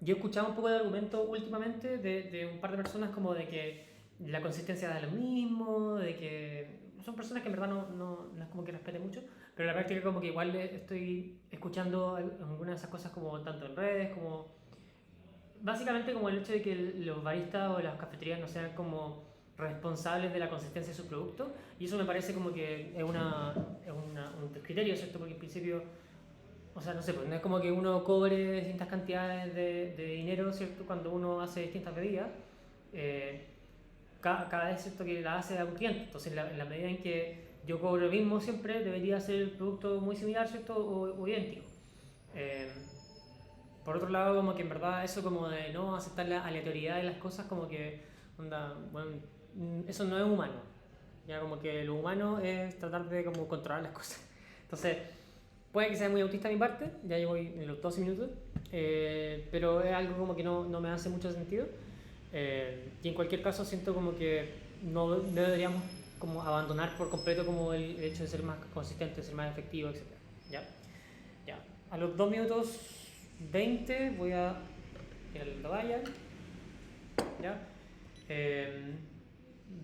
yo he escuchado un poco de argumento últimamente de un par de personas como de que la consistencia da lo mismo, de que son personas que en verdad no es como que respete mucho, pero la práctica como que igual estoy escuchando algunas de esas cosas como tanto en redes como básicamente como el hecho de que los baristas o las cafeterías no sean como responsables de la consistencia de sus productos y eso me parece como que es un criterio, ¿cierto? Porque en principio o sea, no sé, pues no es como que uno cobre distintas cantidades de dinero, ¿cierto? Cuando uno hace distintas bebidas, eh, cada vez, ¿cierto?, que la hace a un cliente. Entonces, en la medida en que yo cobro lo mismo siempre, debería ser el producto muy similar, ¿cierto? O idéntico. Eh, por otro lado, como que en verdad eso como de no aceptar la aleatoriedad de las cosas, como que, onda, bueno, eso no es humano. Ya como que lo humano es tratar de como controlar las cosas. Entonces, puede que sea muy autista de mi parte, ya llevo en los 12 minutos, pero es algo como que no me hace mucho sentido. Y en cualquier caso siento como que no deberíamos como abandonar por completo como el hecho de ser más consistente, ser más efectivo, etc. ¿Ya? Ya. A los 2 minutos 20 voy a tirar la toalla. ¿Ya?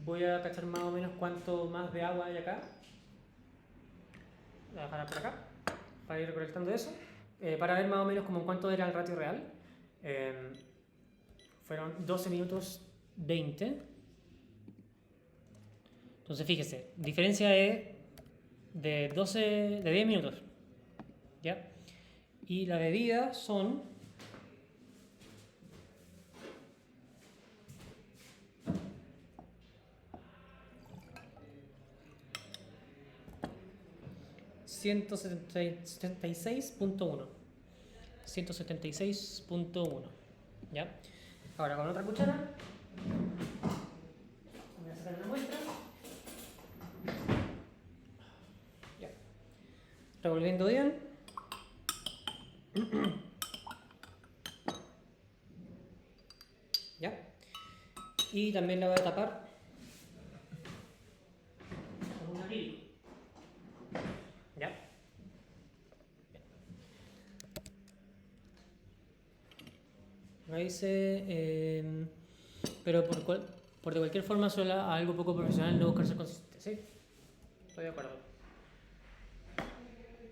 Voy a cachar más o menos cuánto más de agua hay acá. Voy a dejar por acá para ir recolectando eso, para ver más o menos como cuánto era el ratio real. Fueron 12 minutos 20. Entonces fíjese, diferencia es de 10 minutos. ¿Ya? Y la bebida son 176.1. 176.1. ¿Ya? Ahora con otra cuchara voy a sacar una muestra. Ya. Revolviendo bien. ¿Ya? Y también la voy a tapar con un acrílico. ¿Ya? Ahí dice, pero por de cualquier forma suena algo poco profesional no buscar ser consistente, ¿sí? Estoy de acuerdo.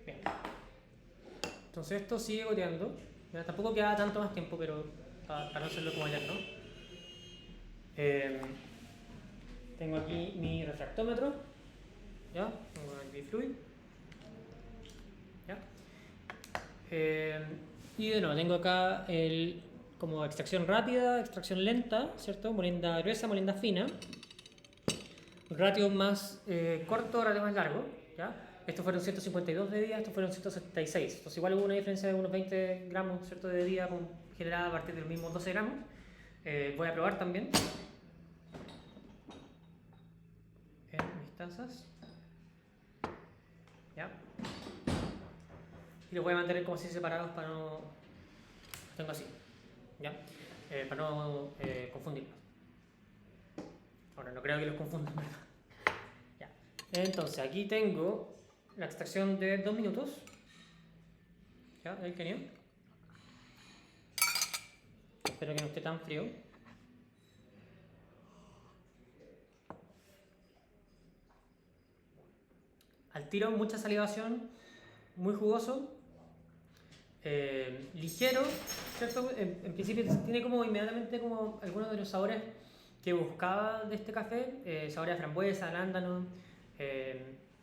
Bien. Entonces esto sigue goteando. Ya, tampoco queda tanto más tiempo, pero para no hacerlo como ayer, ¿no? Tengo aquí mi refractómetro. ¿Ya? Tengo el Bifluid. ¿Ya? Y de nuevo, tengo acá como extracción rápida, extracción lenta, ¿cierto? Molienda gruesa, molienda fina. Ratio más corto, ratio más largo, ¿ya? estos fueron 152 de día, estos fueron 176. Entonces igual hubo una diferencia de unos 20 gramos, ¿cierto? De día generada a partir de los mismos 12 gramos. Voy a probar también en mis tazas. ¿Ya? Y los voy a mantener como así separados para no... Los tengo así, ¿ya? Para no confundirlos. Ahora, no creo que los confundan, ¿verdad? Ya. Entonces, aquí tengo la extracción de 2 minutos. ¿Ya? El Kenia. Espero que no esté tan frío. Al tiro, mucha salivación, muy jugoso, ligero, ¿cierto? En principio tiene como inmediatamente como algunos de los sabores que buscaba de este café, sabores a frambuesa, arándano,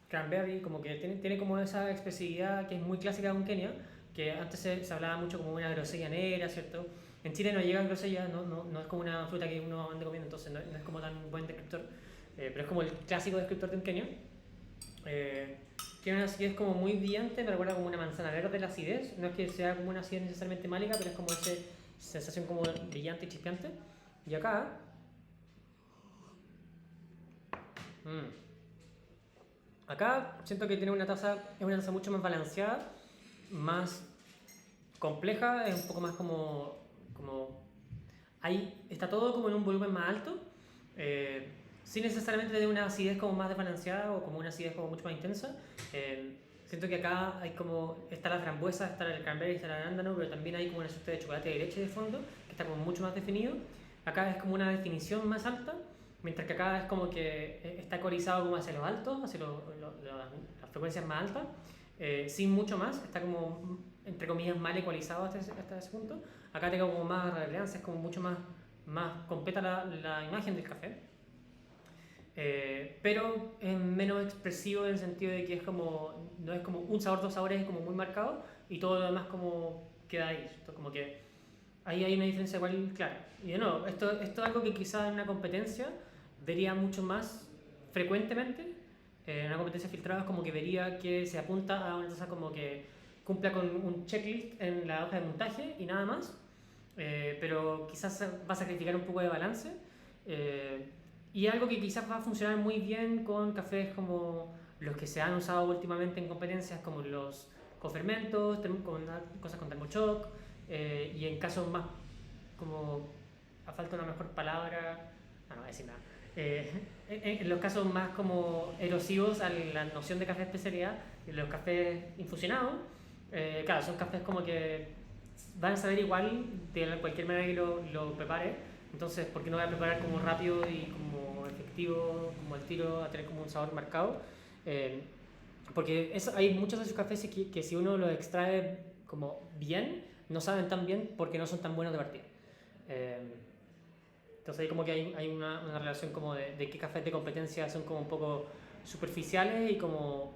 cranberry, como que tiene como esa expresividad que es muy clásica de un Kenia, que antes se hablaba mucho como una grosella negra, ¿cierto? En Chile no llega grosella, no es como una fruta que uno ande comiendo, entonces no es como tan buen descriptor, pero es como el clásico descriptor de un Kenia. Tiene una acidez como muy brillante, me recuerda como una manzana verde la acidez, no es que sea como una acidez necesariamente málica, pero es como esa sensación como brillante y chispeante. Y acá, acá siento que tiene es una taza mucho más balanceada, más compleja, es un poco más ahí está todo como en un volumen más alto, sin necesariamente tener una acidez como más desbalanceada o como una acidez como mucho más intensa. Siento que acá hay como, está la frambuesa, está el cranberry, está el arándano, pero también hay como una suerte de chocolate de leche de fondo, que está como mucho más definido. Acá es como una definición más alta, mientras que acá es como que está ecualizado como hacia los altos, hacia las frecuencias más altas, sin mucho más, está como, entre comillas, mal ecualizado hasta ese punto. Acá tengo como más relevancia, es como mucho más completa la imagen del café. Pero es menos expresivo en el sentido de que es como, no es como un sabor, dos sabores, es como muy marcado y todo lo demás como queda ahí. Esto como que ahí hay una diferencia igual clara. Y de nuevo, esto es algo que quizás en una competencia vería mucho más frecuentemente. En una competencia filtrada es como que vería que se apunta a una taza como que cumpla con un checklist en la hoja de montaje y nada más. Pero quizás va a sacrificar un poco de balance. Y algo que quizás va a funcionar muy bien con cafés como los que se han usado últimamente en competencias, como los cofermentos, con cosas con termochoc, y en casos más como, a falta de una mejor palabra, no voy a decir nada, en los casos más como erosivos a la noción de café especialidad, los cafés infusionados, claro, son cafés como que van a saber igual de cualquier manera que lo prepare. Entonces, ¿por qué no voy a preparar como rápido y como efectivo, como al tiro, a tener como un sabor marcado? Porque hay muchos de esos cafés que si uno los extrae como bien, no saben tan bien porque no son tan buenos de partida. Entonces ahí como que hay una relación como de qué cafés de competencia son como un poco superficiales y como,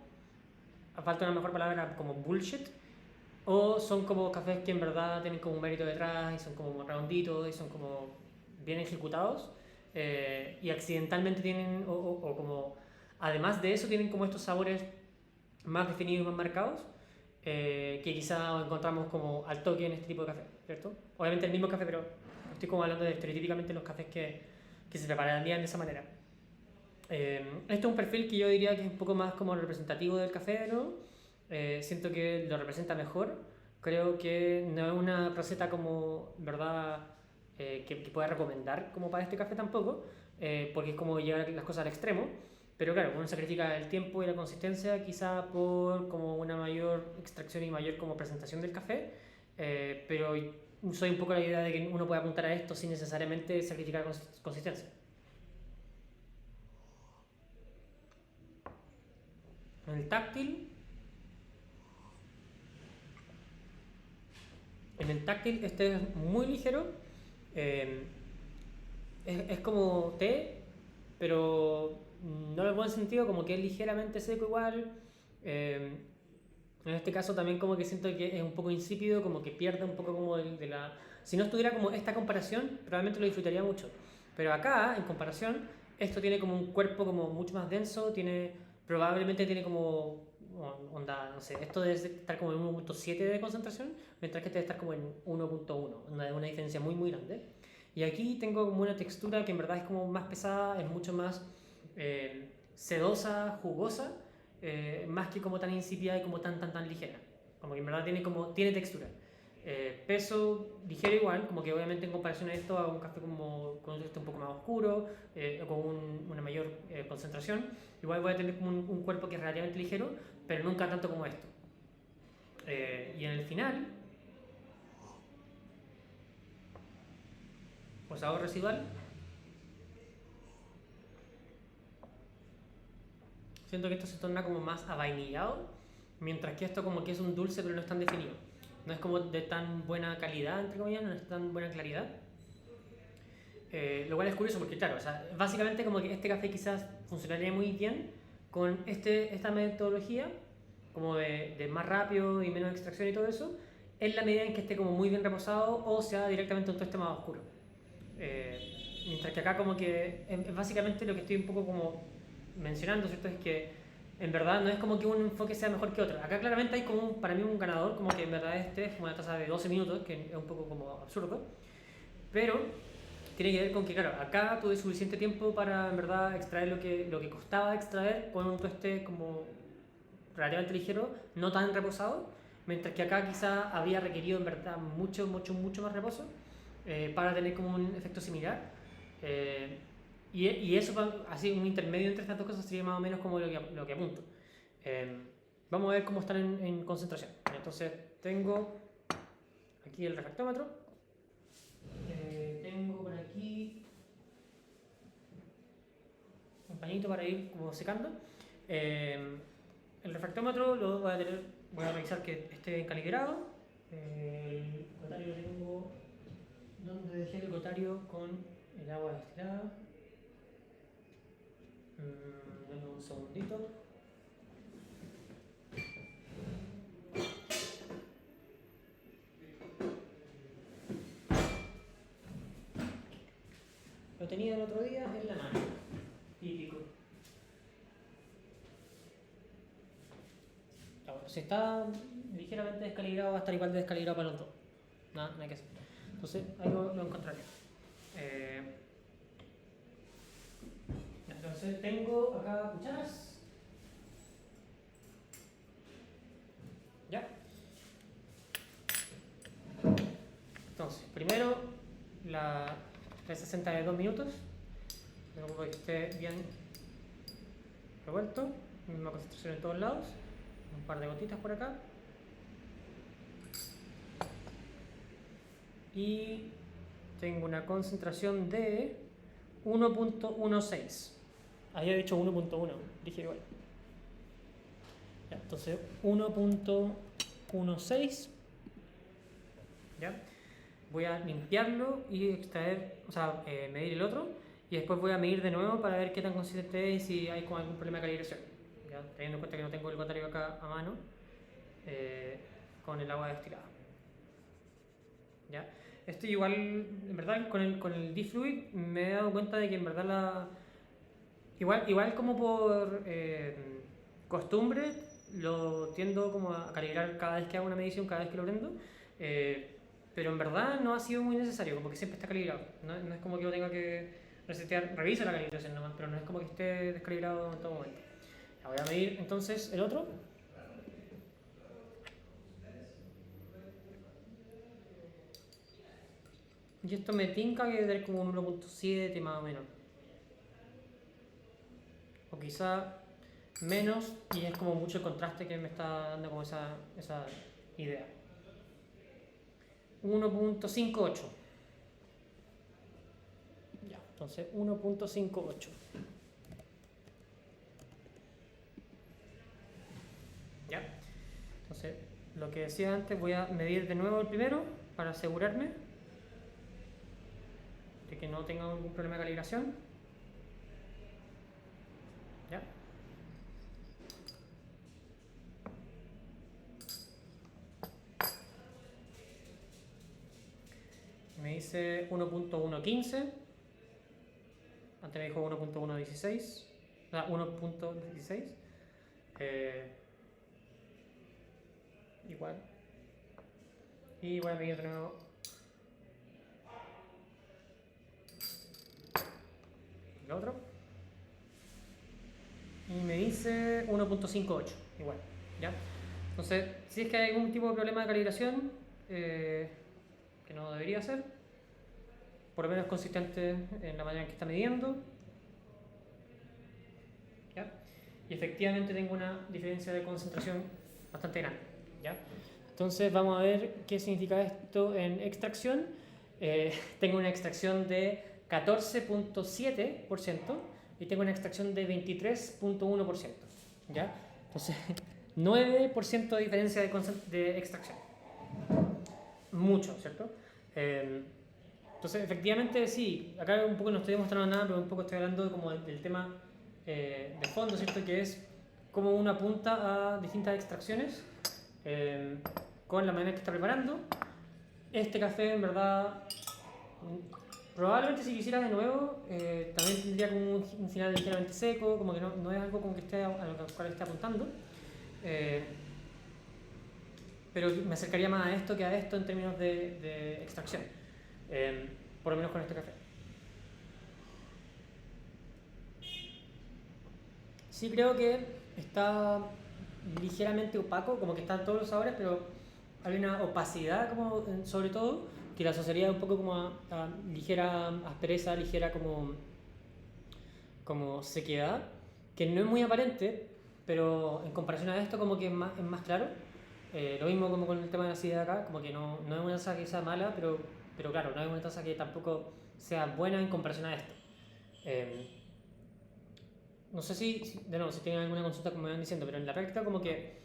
a falta de una mejor palabra, como bullshit. O son como cafés que en verdad tienen como un mérito detrás y son como redonditos y son como bien ejecutados, y accidentalmente tienen, o como, además de eso, tienen como estos sabores más definidos y más marcados, que quizá encontramos como al toque en este tipo de café, ¿cierto? Obviamente el mismo café, pero estoy como hablando de estereotípicamente los cafés que se prepararían de esa manera. Este es un perfil que yo diría que es un poco más como representativo del café, ¿no? Siento que lo representa mejor. Creo que no es una receta como, ¿verdad? Que pueda recomendar como para este café tampoco, porque es como llevar las cosas al extremo. Pero claro, uno sacrifica el tiempo y la consistencia quizá por como una mayor extracción y mayor como presentación del café, pero soy un poco la idea de que uno puede apuntar a esto sin necesariamente sacrificar consistencia. En el táctil, este es muy ligero, eh, es como té, pero no en el buen sentido, como que es ligeramente seco igual. Eh, en este caso también como que siento que es un poco insípido, como que pierde un poco como de la... Si no estuviera como esta comparación, probablemente lo disfrutaría mucho. Pero acá, en comparación, esto tiene como un cuerpo como mucho más denso, probablemente tiene como onda, no sé, esto debe estar como en 1.7 de concentración, mientras que este debe estar como en 1.1, una diferencia muy muy grande. Y aquí tengo como una textura que en verdad es como más pesada, es mucho más sedosa, jugosa, más que como tan insípida y como tan ligera. Como que en verdad tiene textura. Peso ligero igual, como que obviamente en comparación a esto a un café como con un texto un poco más oscuro, con una mayor concentración, igual voy a tener como un cuerpo que es relativamente ligero, pero nunca tanto como esto. Y en el final, pues sabor residual, siento que esto se torna como más avainillado, mientras que esto como que es un dulce pero no es tan definido. No es como de tan buena calidad, entre comillas, no es tan buena claridad. Lo cual es curioso porque, claro, o sea, básicamente como que este café quizás funcionaría muy bien con esta metodología, como de más rápido y menos extracción y todo eso, en la medida en que esté como muy bien reposado o sea directamente un tueste más oscuro. Mientras que acá como que básicamente lo que estoy un poco como mencionando, ¿cierto? Es que en verdad no es como que un enfoque sea mejor que otro. Acá claramente hay como para mí un ganador, como que en verdad este es como una tasa de 12 minutos, que es un poco como absurdo, pero tiene que ver con que, claro, acá tuve suficiente tiempo para en verdad extraer lo que costaba extraer con un tueste como relativamente ligero, no tan reposado, mientras que acá quizá habría requerido en verdad mucho más reposo para tener como un efecto similar. Eh, y eso, así un intermedio entre estas dos cosas sería más o menos como lo que apunto. Eh, Vamos a ver cómo están en concentración. Entonces tengo aquí el refractómetro. Tengo por aquí un pañito para ir como secando. El refractómetro lo voy a revisar que esté calibrado. El gotario lo tengo donde dejé el gotario con el agua destilada. Dame un segundito. Lo tenía el otro día en la mano. Típico. Bueno, si está ligeramente descalibrado, va a estar igual de descalibrado para los dos. Nada, no hay que hacer. Entonces, ahí lo encontraré. Entonces, tengo acá cucharas. ¿Ya? Entonces, primero la 360 de 2 minutos. Luego que esté bien revuelto. Misma concentración en todos lados. Un par de gotitas por acá. Y tengo una concentración de 1.16. Había dicho 1.1, dije igual. Ya, entonces 1.16. ¿Ya? Voy a limpiarlo y extraer, o sea, medir el otro. Y después voy a medir de nuevo para ver qué tan consistente es y si hay como algún problema de calibración. ¿Ya? Teniendo en cuenta que no tengo el gotario acá a mano con el agua destilada. ¿Ya? Esto igual, en verdad, con el D-Fluid me he dado cuenta de que en verdad igual como por costumbre lo tiendo como a calibrar cada vez que hago una medición, cada vez que lo prendo, pero en verdad no ha sido muy necesario, como que siempre está calibrado, no es como que lo tenga que resetear, revisa la calibración nomás, pero no es como que esté descalibrado en todo momento. Ya voy a medir entonces el otro. Y esto me tinca que debe tener como un 1.7 más o menos. O quizá menos, y es como mucho el contraste que me está dando como esa idea. 1.58. Ya, entonces 1.58. Ya. Entonces, lo que decía antes, voy a medir de nuevo el primero para asegurarme de que no tenga algún problema de calibración. ¿Ya? Me dice 1.115. Antes me dijo 1.116. O sea, 1.16. igual. Y voy a medir de nuevo. El otro. Y me dice 1.58, igual, ¿ya? Entonces, si es que hay algún tipo de problema de calibración, que no debería ser, por lo menos consistente en la manera en que está midiendo, ¿ya? Y efectivamente tengo una diferencia de concentración bastante grande, ¿ya? Entonces vamos a ver qué significa esto en extracción. Tengo una extracción de 14.7% y tengo una extracción de 23.1%, ¿ya? Entonces 9% de diferencia de extracción. Mucho, ¿cierto? Entonces, efectivamente, sí, acá un poco no estoy mostrando nada, pero un poco estoy hablando como del tema de fondo, ¿cierto? Que es cómo uno apunta a distintas extracciones con la manera que está preparando. Este café, en verdad, probablemente si quisiera de nuevo, también tendría como un final ligeramente seco, como que no es algo como que esté a lo cual esté apuntando. Pero me acercaría más a esto que a esto en términos de extracción, por lo menos con este café. Sí creo que está ligeramente opaco, como que están todos los sabores, pero hay una opacidad como sobre todo que la asociaría un poco como a ligera aspereza, ligera como sequedad, que no es muy aparente, pero en comparación a esto como que es más claro. Lo mismo como con el tema de la acidez acá, como que no es una taza que sea mala, pero claro, no es una taza que tampoco sea buena en comparación a esto. No sé de nuevo, si tienen alguna consulta como me van diciendo, pero en la práctica como que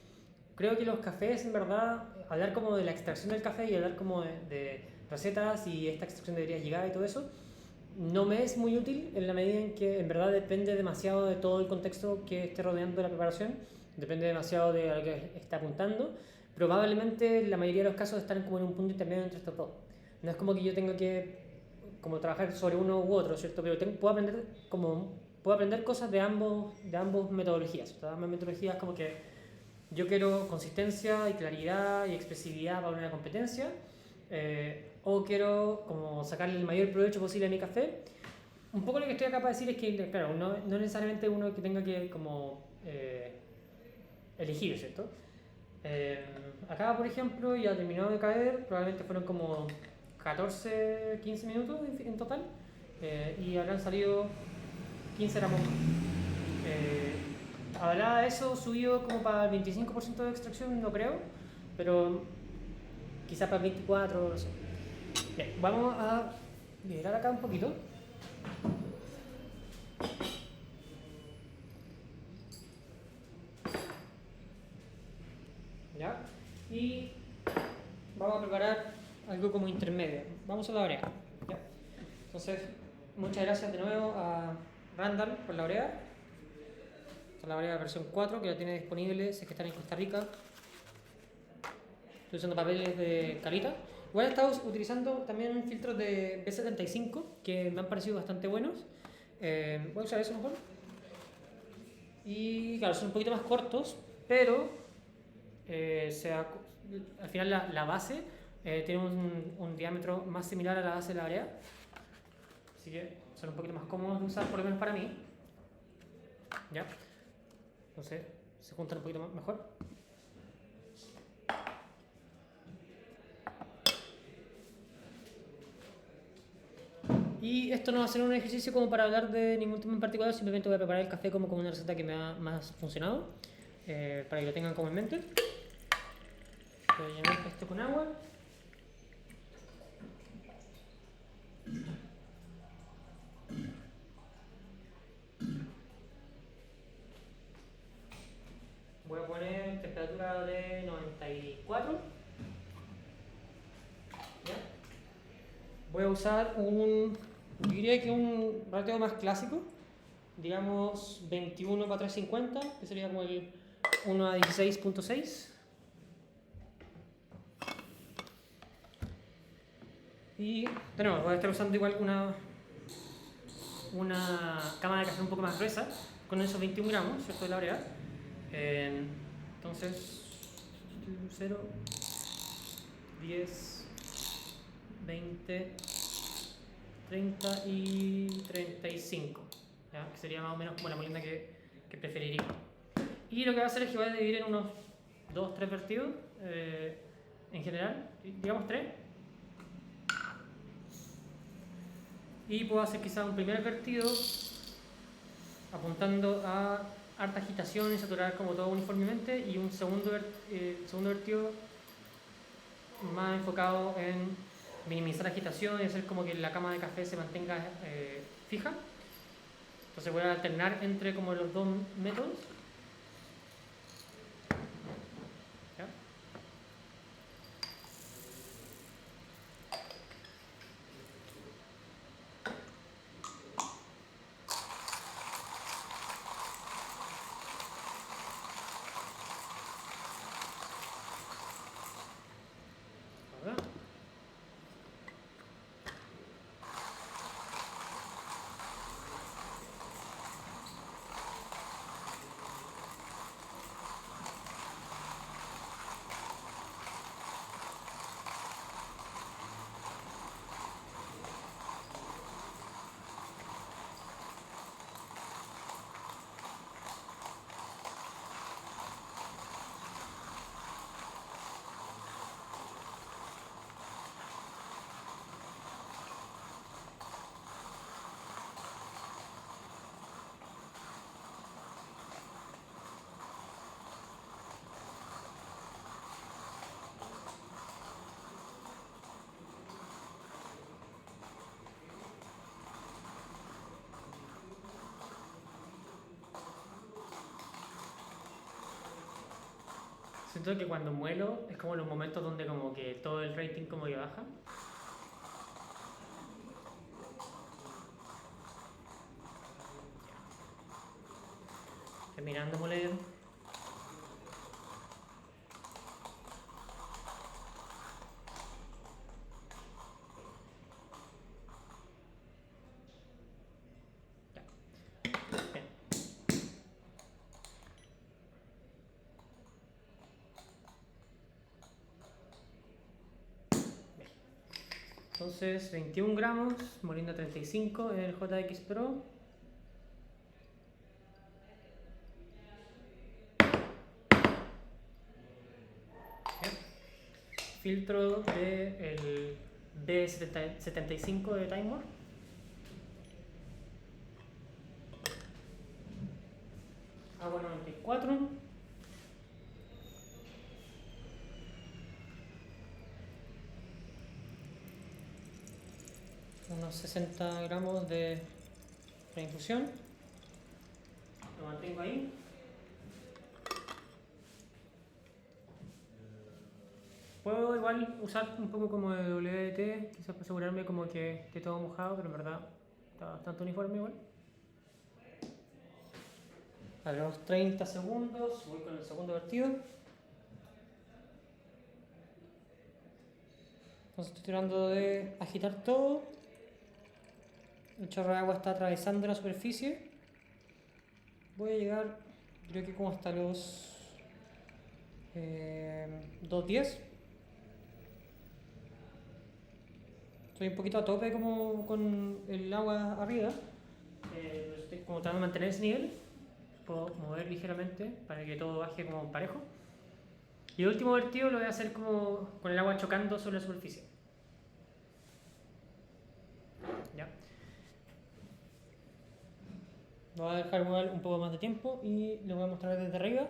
creo que los cafés, en verdad, hablar como de la extracción del café y hablar como de recetas y esta extracción debería llegar y todo eso, no me es muy útil en la medida en que en verdad depende demasiado de todo el contexto que esté rodeando la preparación, depende demasiado de a lo que está apuntando. Probablemente la mayoría de los casos están como en un punto intermedio entre estos dos. No es como que yo tenga que como trabajar sobre uno u otro, ¿cierto? Pero puedo aprender cosas de ambos metodologías. Ambas metodologías como que yo quiero consistencia y claridad y expresividad para una competencia, o quiero como sacarle el mayor provecho posible a mi café. Un poco lo que estoy acá para decir es que, claro, no necesariamente uno que tenga que como elegir, ¿cierto? Acá, por ejemplo, ya terminó de caer, probablemente fueron como 14, 15 minutos en total, y habrán salido 15 gramos más. ¿Habrá eso subido como para el 25% de extracción? No creo, pero quizá para el 24%, no sé. Bien, vamos a liberar acá un poquito. ¿Ya? Y vamos a preparar algo como intermedio. Vamos a la oreja. ¿Ya? Entonces, muchas gracias de nuevo a Randall por la oreja. Esta es la oreja versión 4 que la tiene disponible si es que están en Costa Rica. Estoy usando papeles de Calita. Igual he estado utilizando también filtros de B75 que me han parecido bastante buenos. Voy a usar eso mejor. Y claro, son un poquito más cortos, pero al final la base tiene un diámetro más similar a la base de la brea. Así que son un poquito más cómodos de usar, por lo menos para mí. ¿Ya? Entonces se juntan un poquito mejor. Y esto no va a ser un ejercicio como para hablar de ningún tema en particular, simplemente voy a preparar el café como una receta que me ha más funcionado, para que lo tengan como en mente. Voy a llenar esto con agua. Voy a poner temperatura de 94. ¿Ya? Voy a usar yo diría que un ratio más clásico, digamos 21 para 350, que sería como el 1 a 16.6. Y de nuevo, voy a estar usando igual una cámara de café un poco más gruesa, con esos 21 gramos, ¿cierto? De la brea. Entonces, 0, 10, 20, 30 y 35. ¿Ya? Que sería más o menos como la molienda que preferiría. Y lo que va a hacer es que voy a dividir en unos 2, 3 vertidos en general, digamos 3. Y puedo hacer quizás un primer vertido apuntando a harta agitación y saturar como todo uniformemente, y un segundo vertido más enfocado en minimizar la agitación y hacer como que la cama de café se mantenga fija. Entonces voy a alternar entre como los dos métodos. ¿Ya? ¿Verdad? Siento que cuando muelo es como los momentos donde como que todo el rating como que baja. Terminando de moler. Ya. Bien. Entonces 21 gramos, molienda 35 en el JX Pro. Bien. Filtro del B75 de Timemore. Agua 94. Unos 60 gramos de infusión. Lo mantengo ahí. Puedo igual usar un poco como de WD-T, quizás para asegurarme como que esté todo mojado, pero en verdad está bastante uniforme igual. A los 30 segundos voy con el segundo vertido. Entonces estoy tratando de agitar todo. El chorro de agua está atravesando la superficie. Voy a llegar, creo que como hasta los 2:10. Estoy un poquito a tope como con el agua arriba. Estoy como tratando de mantener ese nivel. Puedo mover ligeramente para que todo baje como parejo. Y el último vertido lo voy a hacer como con el agua chocando sobre la superficie. ¿Ya? Lo voy a dejar igual un poco más de tiempo y lo voy a mostrar desde arriba.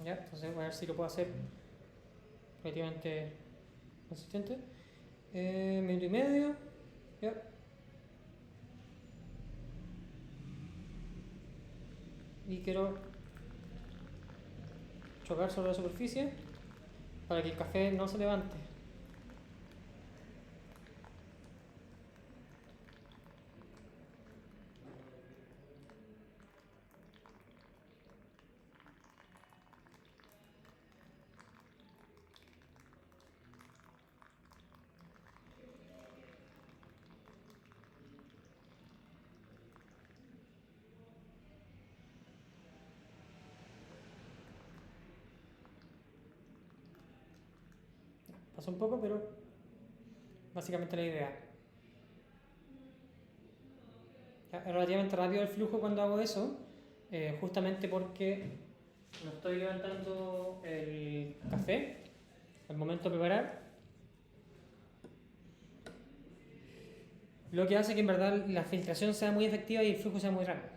¿Ya? Entonces voy a ver si lo puedo hacer relativamente consistente. Minuto y medio. ¿Ya? Y quiero chocar sobre la superficie para que el café no se levante. Pasa un poco, pero básicamente la idea. Ya, es relativamente rápido el flujo cuando hago eso, justamente porque no estoy levantando el café al momento de preparar, lo que hace que en verdad la filtración sea muy efectiva y el flujo sea muy rápido.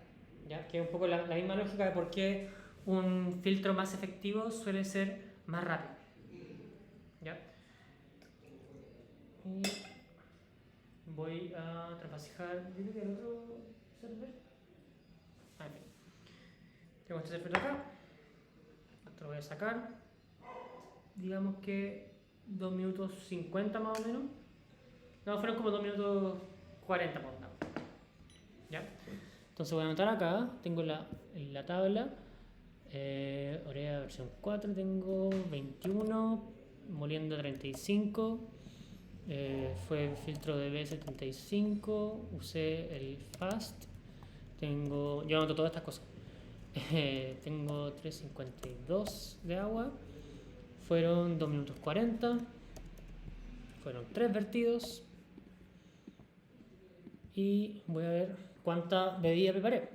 ¿Ya? Que es un poco la misma lógica de por qué un filtro más efectivo suele ser más rápido. ¿Ya? Y voy a trasvasijar, yo creo que el otro server. Ah, en fin. Tengo este server acá. Esto lo voy a sacar. Digamos que 2 minutos 50 más o menos. No, fueron como 2 minutos 40 más o menos. ¿Ya? Entonces voy a anotar acá, tengo en la tabla, Orea versión 4, tengo 21, moliendo 35, fue filtro de B75, usé el Fast, yo anoto todas estas cosas. Tengo 3,52 de agua, fueron 2 minutos 40, fueron 3 vertidos y voy a ver cuánta bebida preparé.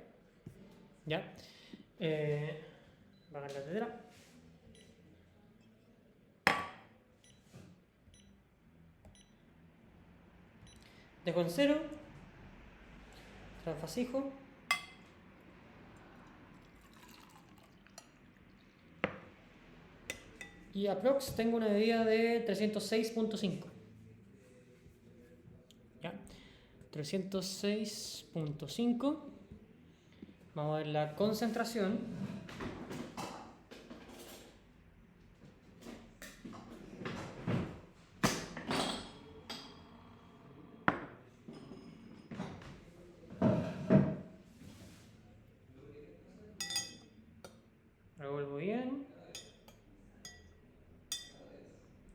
¿Ya? Bajar la tetera. Dejo en cero. Transfasijo. Y aprox tengo una medida de 306.5. ¿Ya? 306.5. Vamos a ver la concentración. Revuelvo bien.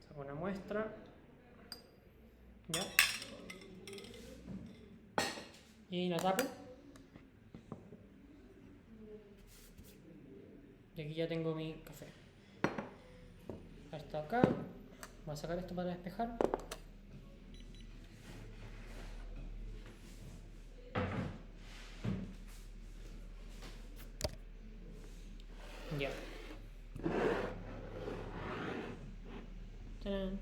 Saco una muestra. ¿Ya? Y la tapo. Y aquí ya tengo mi café. Hasta acá. Voy a sacar esto para despejar. Ya. ¡Tarán!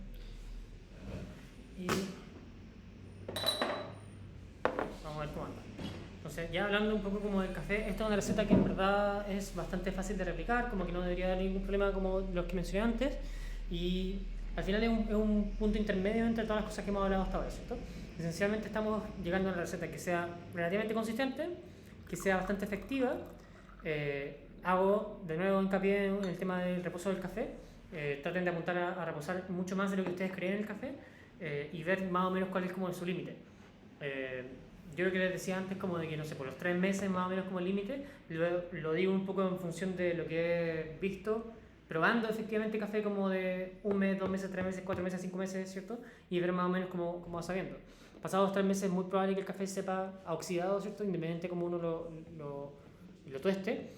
Y vamos a ver cómo anda. Entonces, ya hablando un poco como del café, esta es una receta que en verdad es bastante fácil de replicar, como que no debería haber ningún problema como los que mencioné antes, y al final es un punto intermedio entre todas las cosas que hemos hablado hasta ahora, ¿cierto? Esencialmente estamos llegando a una receta que sea relativamente consistente, que sea bastante efectiva. Hago de nuevo hincapié en el tema del reposo del café. Traten de apuntar a reposar mucho más de lo que ustedes creen en el café, y ver más o menos cuál es como su límite. Yo lo que les decía antes, como de que no sé, por los 3 meses más o menos como límite, lo digo un poco en función de lo que he visto, probando efectivamente café como de 1 mes, 2 meses, 3 meses, 4 meses, 5 meses, ¿cierto? Y ver más o menos cómo va sabiendo. Pasados 3 meses es muy probable que el café sepa a oxidado, ¿cierto? Independiente de cómo uno lo tueste.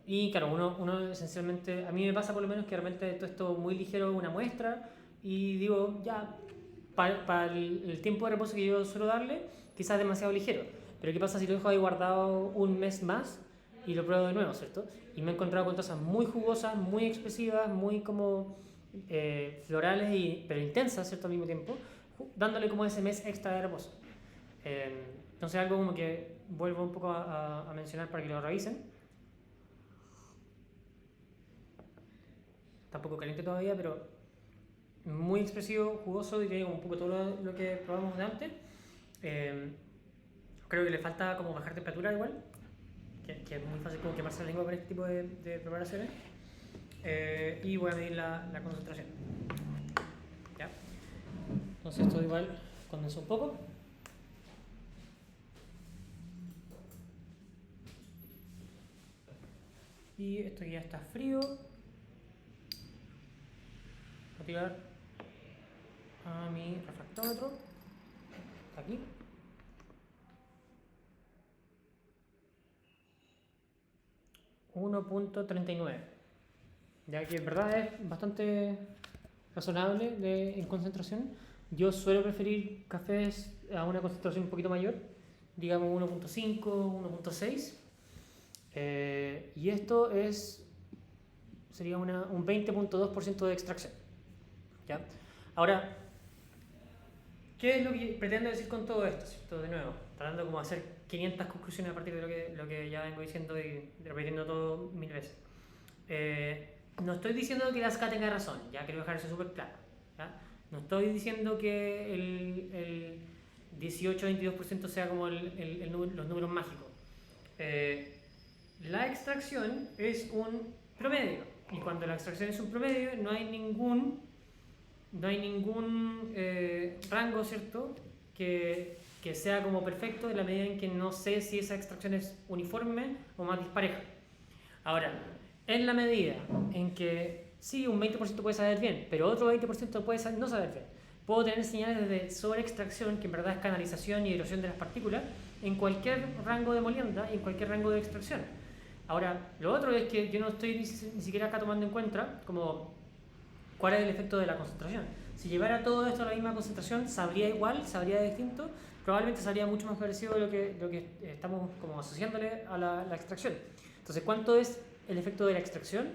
Y claro, uno esencialmente, a mí me pasa por lo menos que de repente tuesto muy ligero una muestra y digo, ya, para el tiempo de reposo que yo suelo darle, quizás demasiado ligero. Pero ¿qué pasa si lo dejo ahí guardado un mes más y lo pruebo de nuevo, ¿cierto? Y me he encontrado con tazas muy jugosas, muy expresivas, muy como florales, pero intensas, ¿cierto? Al mismo tiempo, dándole como ese mes extra de reposo. Entonces algo como que vuelvo un poco a mencionar para que lo revisen. Está un poco caliente todavía, pero muy expresivo, jugoso, diría un poco todo lo que probamos de antes. Creo que le falta como bajar temperatura igual, que es muy fácil como quemarse la lengua con este tipo de preparaciones. Y voy a medir la concentración. ¿Ya? Entonces esto igual condensa un poco. Y esto ya está frío. Voy a tirar a mi refractómetro. Está aquí. 1,39. Ya que en verdad es bastante razonable en concentración. Yo suelo preferir cafés a una concentración un poquito mayor, digamos 1.5, 1.6. Y esto sería un 20.2% de extracción. ¿Ya? Ahora, ¿qué es lo que pretendo decir con todo esto? ¿Cierto? De nuevo, tratando como de hacer 500 conclusiones a partir de lo que ya vengo diciendo y repitiendo todo 1000 veces. No estoy diciendo que la SCA tenga razón, ya quiero dejar eso súper claro. ¿Ya? No estoy diciendo que el 18-22% sea como los números mágicos. La extracción es un promedio, y cuando la extracción es un promedio no hay ningún rango, ¿cierto? Que sea como perfecto en la medida en que no sé si esa extracción es uniforme o más dispareja. Ahora, en la medida en que sí, un 20% puede saber bien, pero otro 20% puede no saber bien, puedo tener señales de sobreextracción, que en verdad es canalización y erosión de las partículas, en cualquier rango de molienda y en cualquier rango de extracción. Ahora, lo otro es que yo no estoy ni siquiera acá tomando en cuenta como cuál es el efecto de la concentración. Si llevara todo esto a la misma concentración, ¿sabría igual? ¿Sabría distinto? Probablemente sabría mucho más parecido a lo que estamos como asociándole a la extracción. Entonces, ¿cuánto es el efecto de la extracción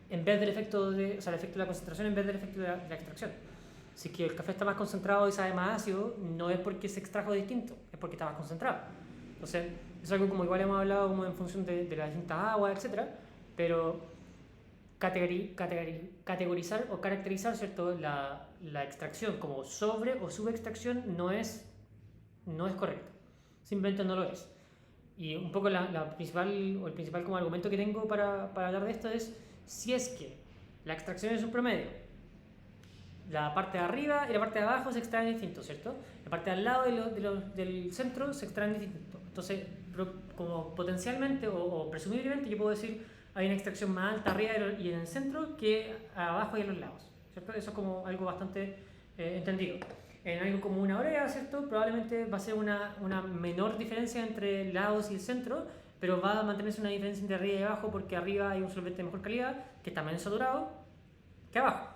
en vez del efecto el efecto de la concentración en vez del efecto de la extracción? Si es que el café está más concentrado y sabe más ácido, no es porque se extrajo distinto, es porque está más concentrado. Entonces, es algo como igual hemos hablado como en función de las distintas aguas, etc. Pero categorizar o caracterizar, ¿cierto?, la extracción como sobre o subextracción no es correcto. Simplemente no lo es. Y un poco el principal como argumento que tengo para hablar de esto es si es que la extracción es un promedio, la parte de arriba y la parte de abajo se extraen distinto, ¿cierto? La parte de al lado del centro se extraen distinto. Entonces, como potencialmente o presumiblemente yo puedo decir hay una extracción más alta arriba y en el centro que abajo y en los lados, ¿cierto? Eso es como algo bastante entendido. En algo como una orea, ¿cierto? Probablemente va a ser una menor diferencia entre lados y el centro, pero va a mantenerse una diferencia entre arriba y abajo porque arriba hay un solvente de mejor calidad que está menos saturado que abajo.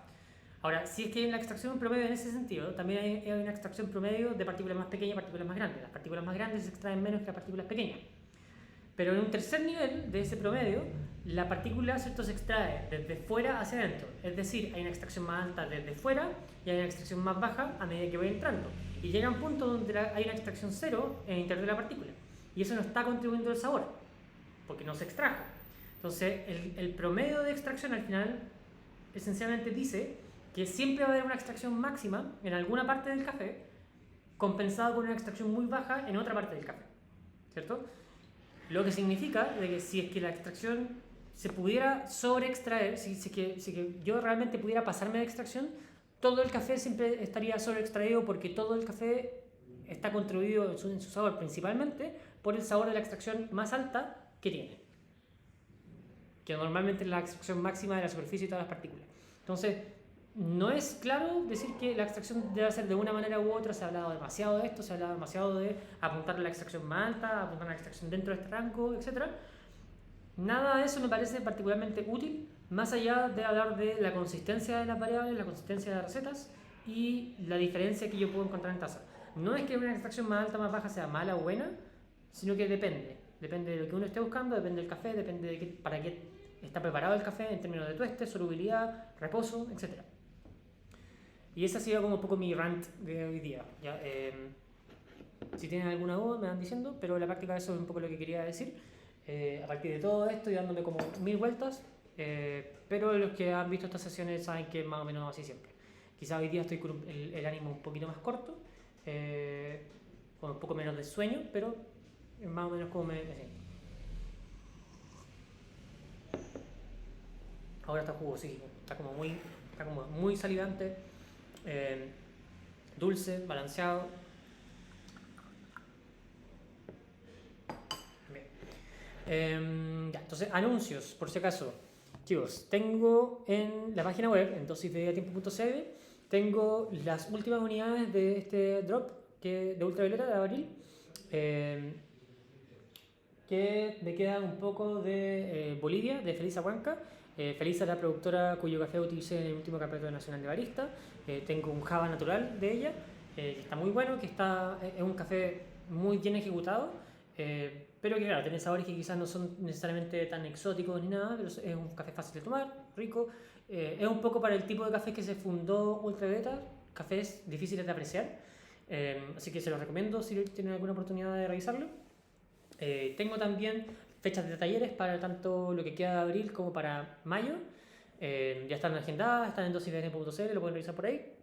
Ahora, si es que hay una extracción promedio en ese sentido, también hay una extracción promedio de partículas más pequeñas y partículas más grandes. Las partículas más grandes se extraen menos que las partículas pequeñas. Pero en un tercer nivel de ese promedio, la partícula, ¿cierto?, se extrae desde fuera hacia adentro. Es decir, hay una extracción más alta desde fuera y hay una extracción más baja a medida que voy entrando. Y llega un punto donde hay una extracción cero en el interior de la partícula. Y eso no está contribuyendo al sabor, porque no se extrajo. Entonces, el promedio de extracción al final esencialmente dice que siempre va a haber una extracción máxima en alguna parte del café, compensado con una extracción muy baja en otra parte del café, ¿cierto? Lo que significa de que si es que la extracción se pudiera sobreextraer, si es que yo realmente pudiera pasarme de extracción, todo el café siempre estaría sobreextraído porque todo el café está contribuido en su sabor principalmente por el sabor de la extracción más alta que tiene, que normalmente es la extracción máxima de la superficie y todas las partículas. Entonces, no es claro decir que la extracción debe ser de una manera u otra. Se ha hablado demasiado de esto, se ha hablado demasiado de apuntar a la extracción más alta, apuntar a la extracción dentro de este rango, etc. Nada de eso me parece particularmente útil, más allá de hablar de la consistencia de las variables, la consistencia de las recetas y la diferencia que yo puedo encontrar en taza. No es que una extracción más alta o más baja sea mala o buena, sino que depende. Depende de lo que uno esté buscando, depende del café, depende de para qué está preparado el café en términos de tueste, solubilidad, reposo, etc. Y ese ha sido como un poco mi rant de hoy día. ¿Ya? Si tienen alguna duda me van diciendo, pero en la práctica eso es un poco lo que quería decir. A partir de todo esto y dándome como 1000 vueltas, pero los que han visto estas sesiones saben que es más o menos así siempre. Quizá hoy día estoy con el ánimo un poquito más corto, con un poco menos de sueño, pero es más o menos como me siento. Ahora está jugosísimo, está como muy salivante, dulce, balanceado. Bien. Ya, entonces, anuncios, por si acaso. Chicos, tengo en la página web, en dosisdetiempo.cl, tengo las últimas unidades de este drop de ultravioleta de abril. que me queda un poco de Bolivia, de Felisa Huanca. Felisa es la productora cuyo café utilicé en el último campeonato nacional de barista. Tengo un Java natural de ella, que está muy bueno, es un café muy bien ejecutado, pero que claro, tiene sabores que quizás no son necesariamente tan exóticos ni nada, pero es un café fácil de tomar, rico. Es un poco para el tipo de café que se fundó Ultravioleta, cafés difíciles de apreciar. Así que se los recomiendo si tienen alguna oportunidad de revisarlo. Tengo también fechas de talleres para tanto lo que queda de abril como para mayo. Ya están agendadas, están en dosisdn.cl, lo pueden revisar por ahí.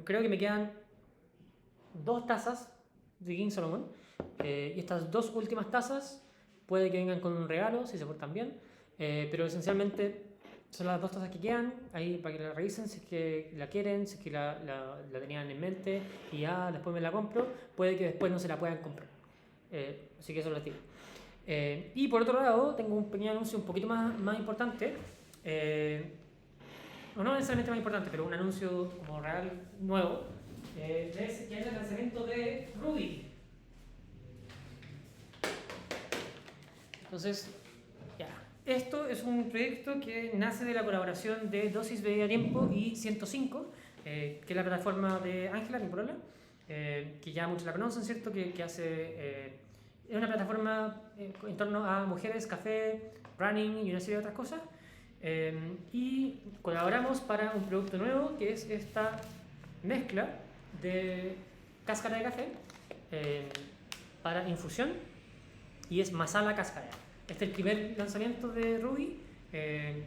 Creo que me quedan 2 tazas de King Solomon. Y estas 2 últimas tazas puede que vengan con un regalo si se portan bien. Pero esencialmente son las 2 tazas que quedan ahí para que la revisen si es que la quieren, si es que la tenían en mente y ya después me la compro. Puede que después no se la puedan comprar. Así que eso lo digo. Y por otro lado, tengo un pequeño anuncio un poquito más importante. O no necesariamente más importante, pero un anuncio como real nuevo. Que es el lanzamiento de Ruby. Entonces, ya. Esto es un proyecto que nace de la colaboración de Dosis Bebida Tiempo y 105, que es la plataforma de Ángela, mi polola, que ya muchos la conocen, ¿cierto? Que hace... es una plataforma en torno a mujeres, café, running y una serie de otras cosas. Y colaboramos para un producto nuevo que es esta mezcla de cáscara de café para infusión y es masala cáscara. Este es el primer lanzamiento de Ruby, que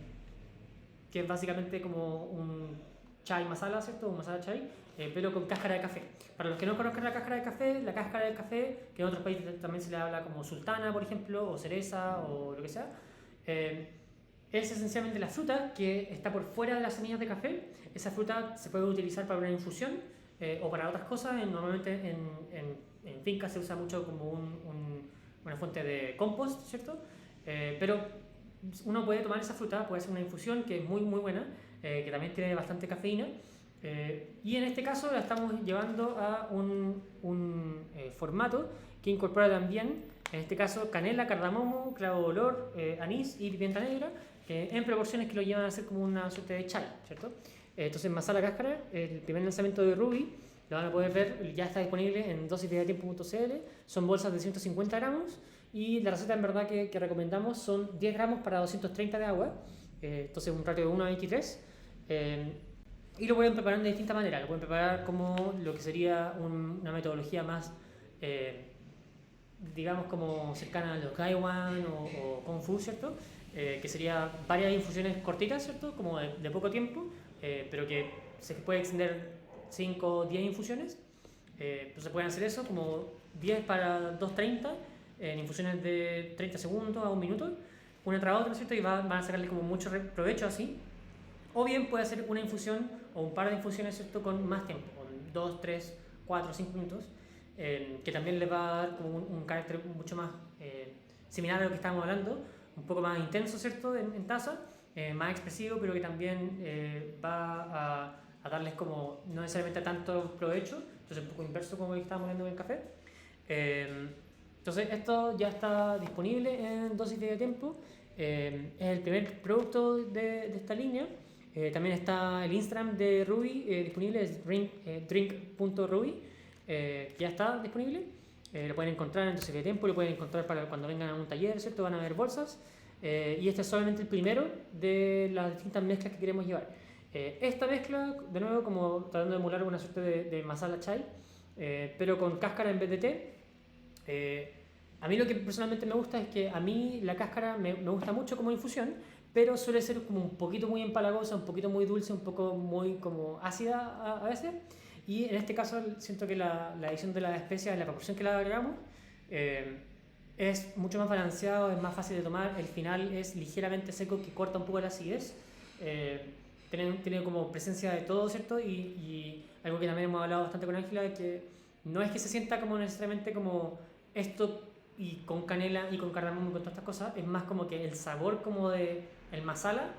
es básicamente como un chai masala, ¿cierto? Un masala chai, pero con cáscara de café. Para los que no conozcan la cáscara de café, que en otros países también se le habla como sultana, por ejemplo, o cereza, o lo que sea, es esencialmente la fruta que está por fuera de las semillas de café. Esa fruta se puede utilizar para una infusión o para otras cosas. Normalmente en fincas se usa mucho como una fuente de compost, ¿cierto? Pero uno puede tomar esa fruta, puede hacer una infusión que es muy muy buena, que también tiene bastante cafeína. Y en este caso la estamos llevando a un formato que incorpora también, en este caso, canela, cardamomo, clavo de olor, anís y pimienta negra, en proporciones que lo llevan a hacer como una suerte de chai, ¿cierto? Entonces, masala cáscara, el primer lanzamiento de Ruby, lo van a poder ver, ya está disponible en dosisdetiempo.cl, son bolsas de 150 gramos y la receta en verdad que recomendamos son 10 gramos para 230 de agua, entonces un ratio de 1 a 23. Y lo pueden preparar de distintas maneras, lo pueden preparar como lo que sería una metodología más, digamos, como cercana a los Gaiwan o Kung Fu, ¿cierto? Que sería varias infusiones cortitas, ¿cierto? Como de poco tiempo, pero que se puede extender 5 o 10 infusiones. Entonces pueden hacer eso, como 10 para 2.30, en infusiones de 30 segundos a 1 minuto, una tras otra, ¿cierto? Y van a sacarle como mucho provecho así. O bien puede hacer una infusión o un par de infusiones, ¿cierto? Con más tiempo, con 2, 3, 4, 5 minutos, que también le va a dar como un carácter mucho más similar a lo que estábamos hablando, un poco más intenso, ¿cierto? En taza, más expresivo, pero que también va a darles como no necesariamente tanto provecho, entonces un poco inverso como el que estábamos viendo en el café. Entonces esto ya está disponible en Dosis de Tiempo, es el primer producto de esta línea. También está el Instagram de Ruby disponible, es drink.ruby, que ya está disponible. Lo pueden encontrar en Dosis de Tiempo, lo pueden encontrar para cuando vengan a un taller, ¿cierto? Van a ver bolsas. Y este es solamente el primero de las distintas mezclas que queremos llevar. Esta mezcla, de nuevo, como tratando de emular una suerte de masala chai, pero con cáscara en vez de té. A mí lo que personalmente me gusta es que a mí la cáscara me gusta mucho como infusión, pero suele ser como un poquito muy empalagosa, un poquito muy dulce, un poco muy como ácida a veces. Y en este caso siento que la adición de las especias, la proporción que le agregamos, es mucho más balanceado, es más fácil de tomar. El final es ligeramente seco, que corta un poco la acidez. Tiene como presencia de todo, ¿cierto? Y algo que también hemos hablado bastante con Ángela es que no es que se sienta como necesariamente como esto y con canela y con cardamomo y con todas estas cosas, es más como que el sabor como de el masala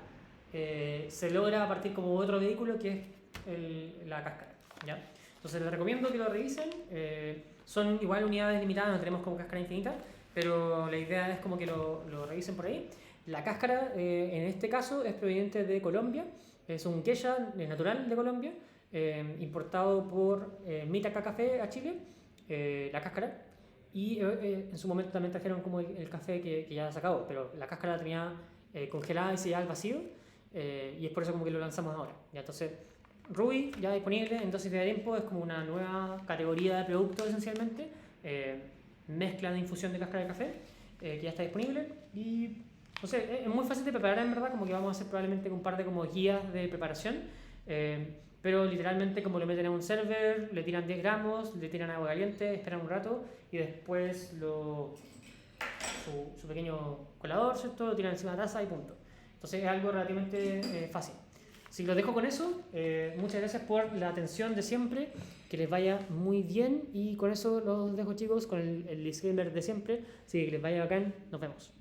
se logra a partir como de otro vehículo que es la cáscara, ¿ya? Entonces les recomiendo que lo revisen. Son igual unidades limitadas, no tenemos como cáscara infinita, pero la idea es como que lo revisen por ahí. La cáscara, en este caso, es proveniente de Colombia, es un quechua natural de Colombia, importado por Mitaca Café a Chile, la cáscara, y en su momento también trajeron como el café que ya se acabó, pero la cáscara la tenía congelada y sellada al vacío, y es por eso como que lo lanzamos ahora. Ya, entonces, Ruby ya disponible en dosis de tiempo, es como una nueva categoría de producto esencialmente, mezcla de infusión de cáscara de café, que ya está disponible, y no sé, es muy fácil de preparar en verdad, como que vamos a hacer probablemente un par de como guías de preparación, pero literalmente como lo meten en un server, le tiran 10 gramos, le tiran agua caliente, esperan un rato y después su pequeño colador, ¿cierto? Lo tiran encima de la taza y punto. Entonces es algo relativamente fácil. Si los dejo con eso, muchas gracias por la atención de siempre, que les vaya muy bien y con eso los dejo chicos con el disclaimer de siempre, así que les vaya bacán, nos vemos.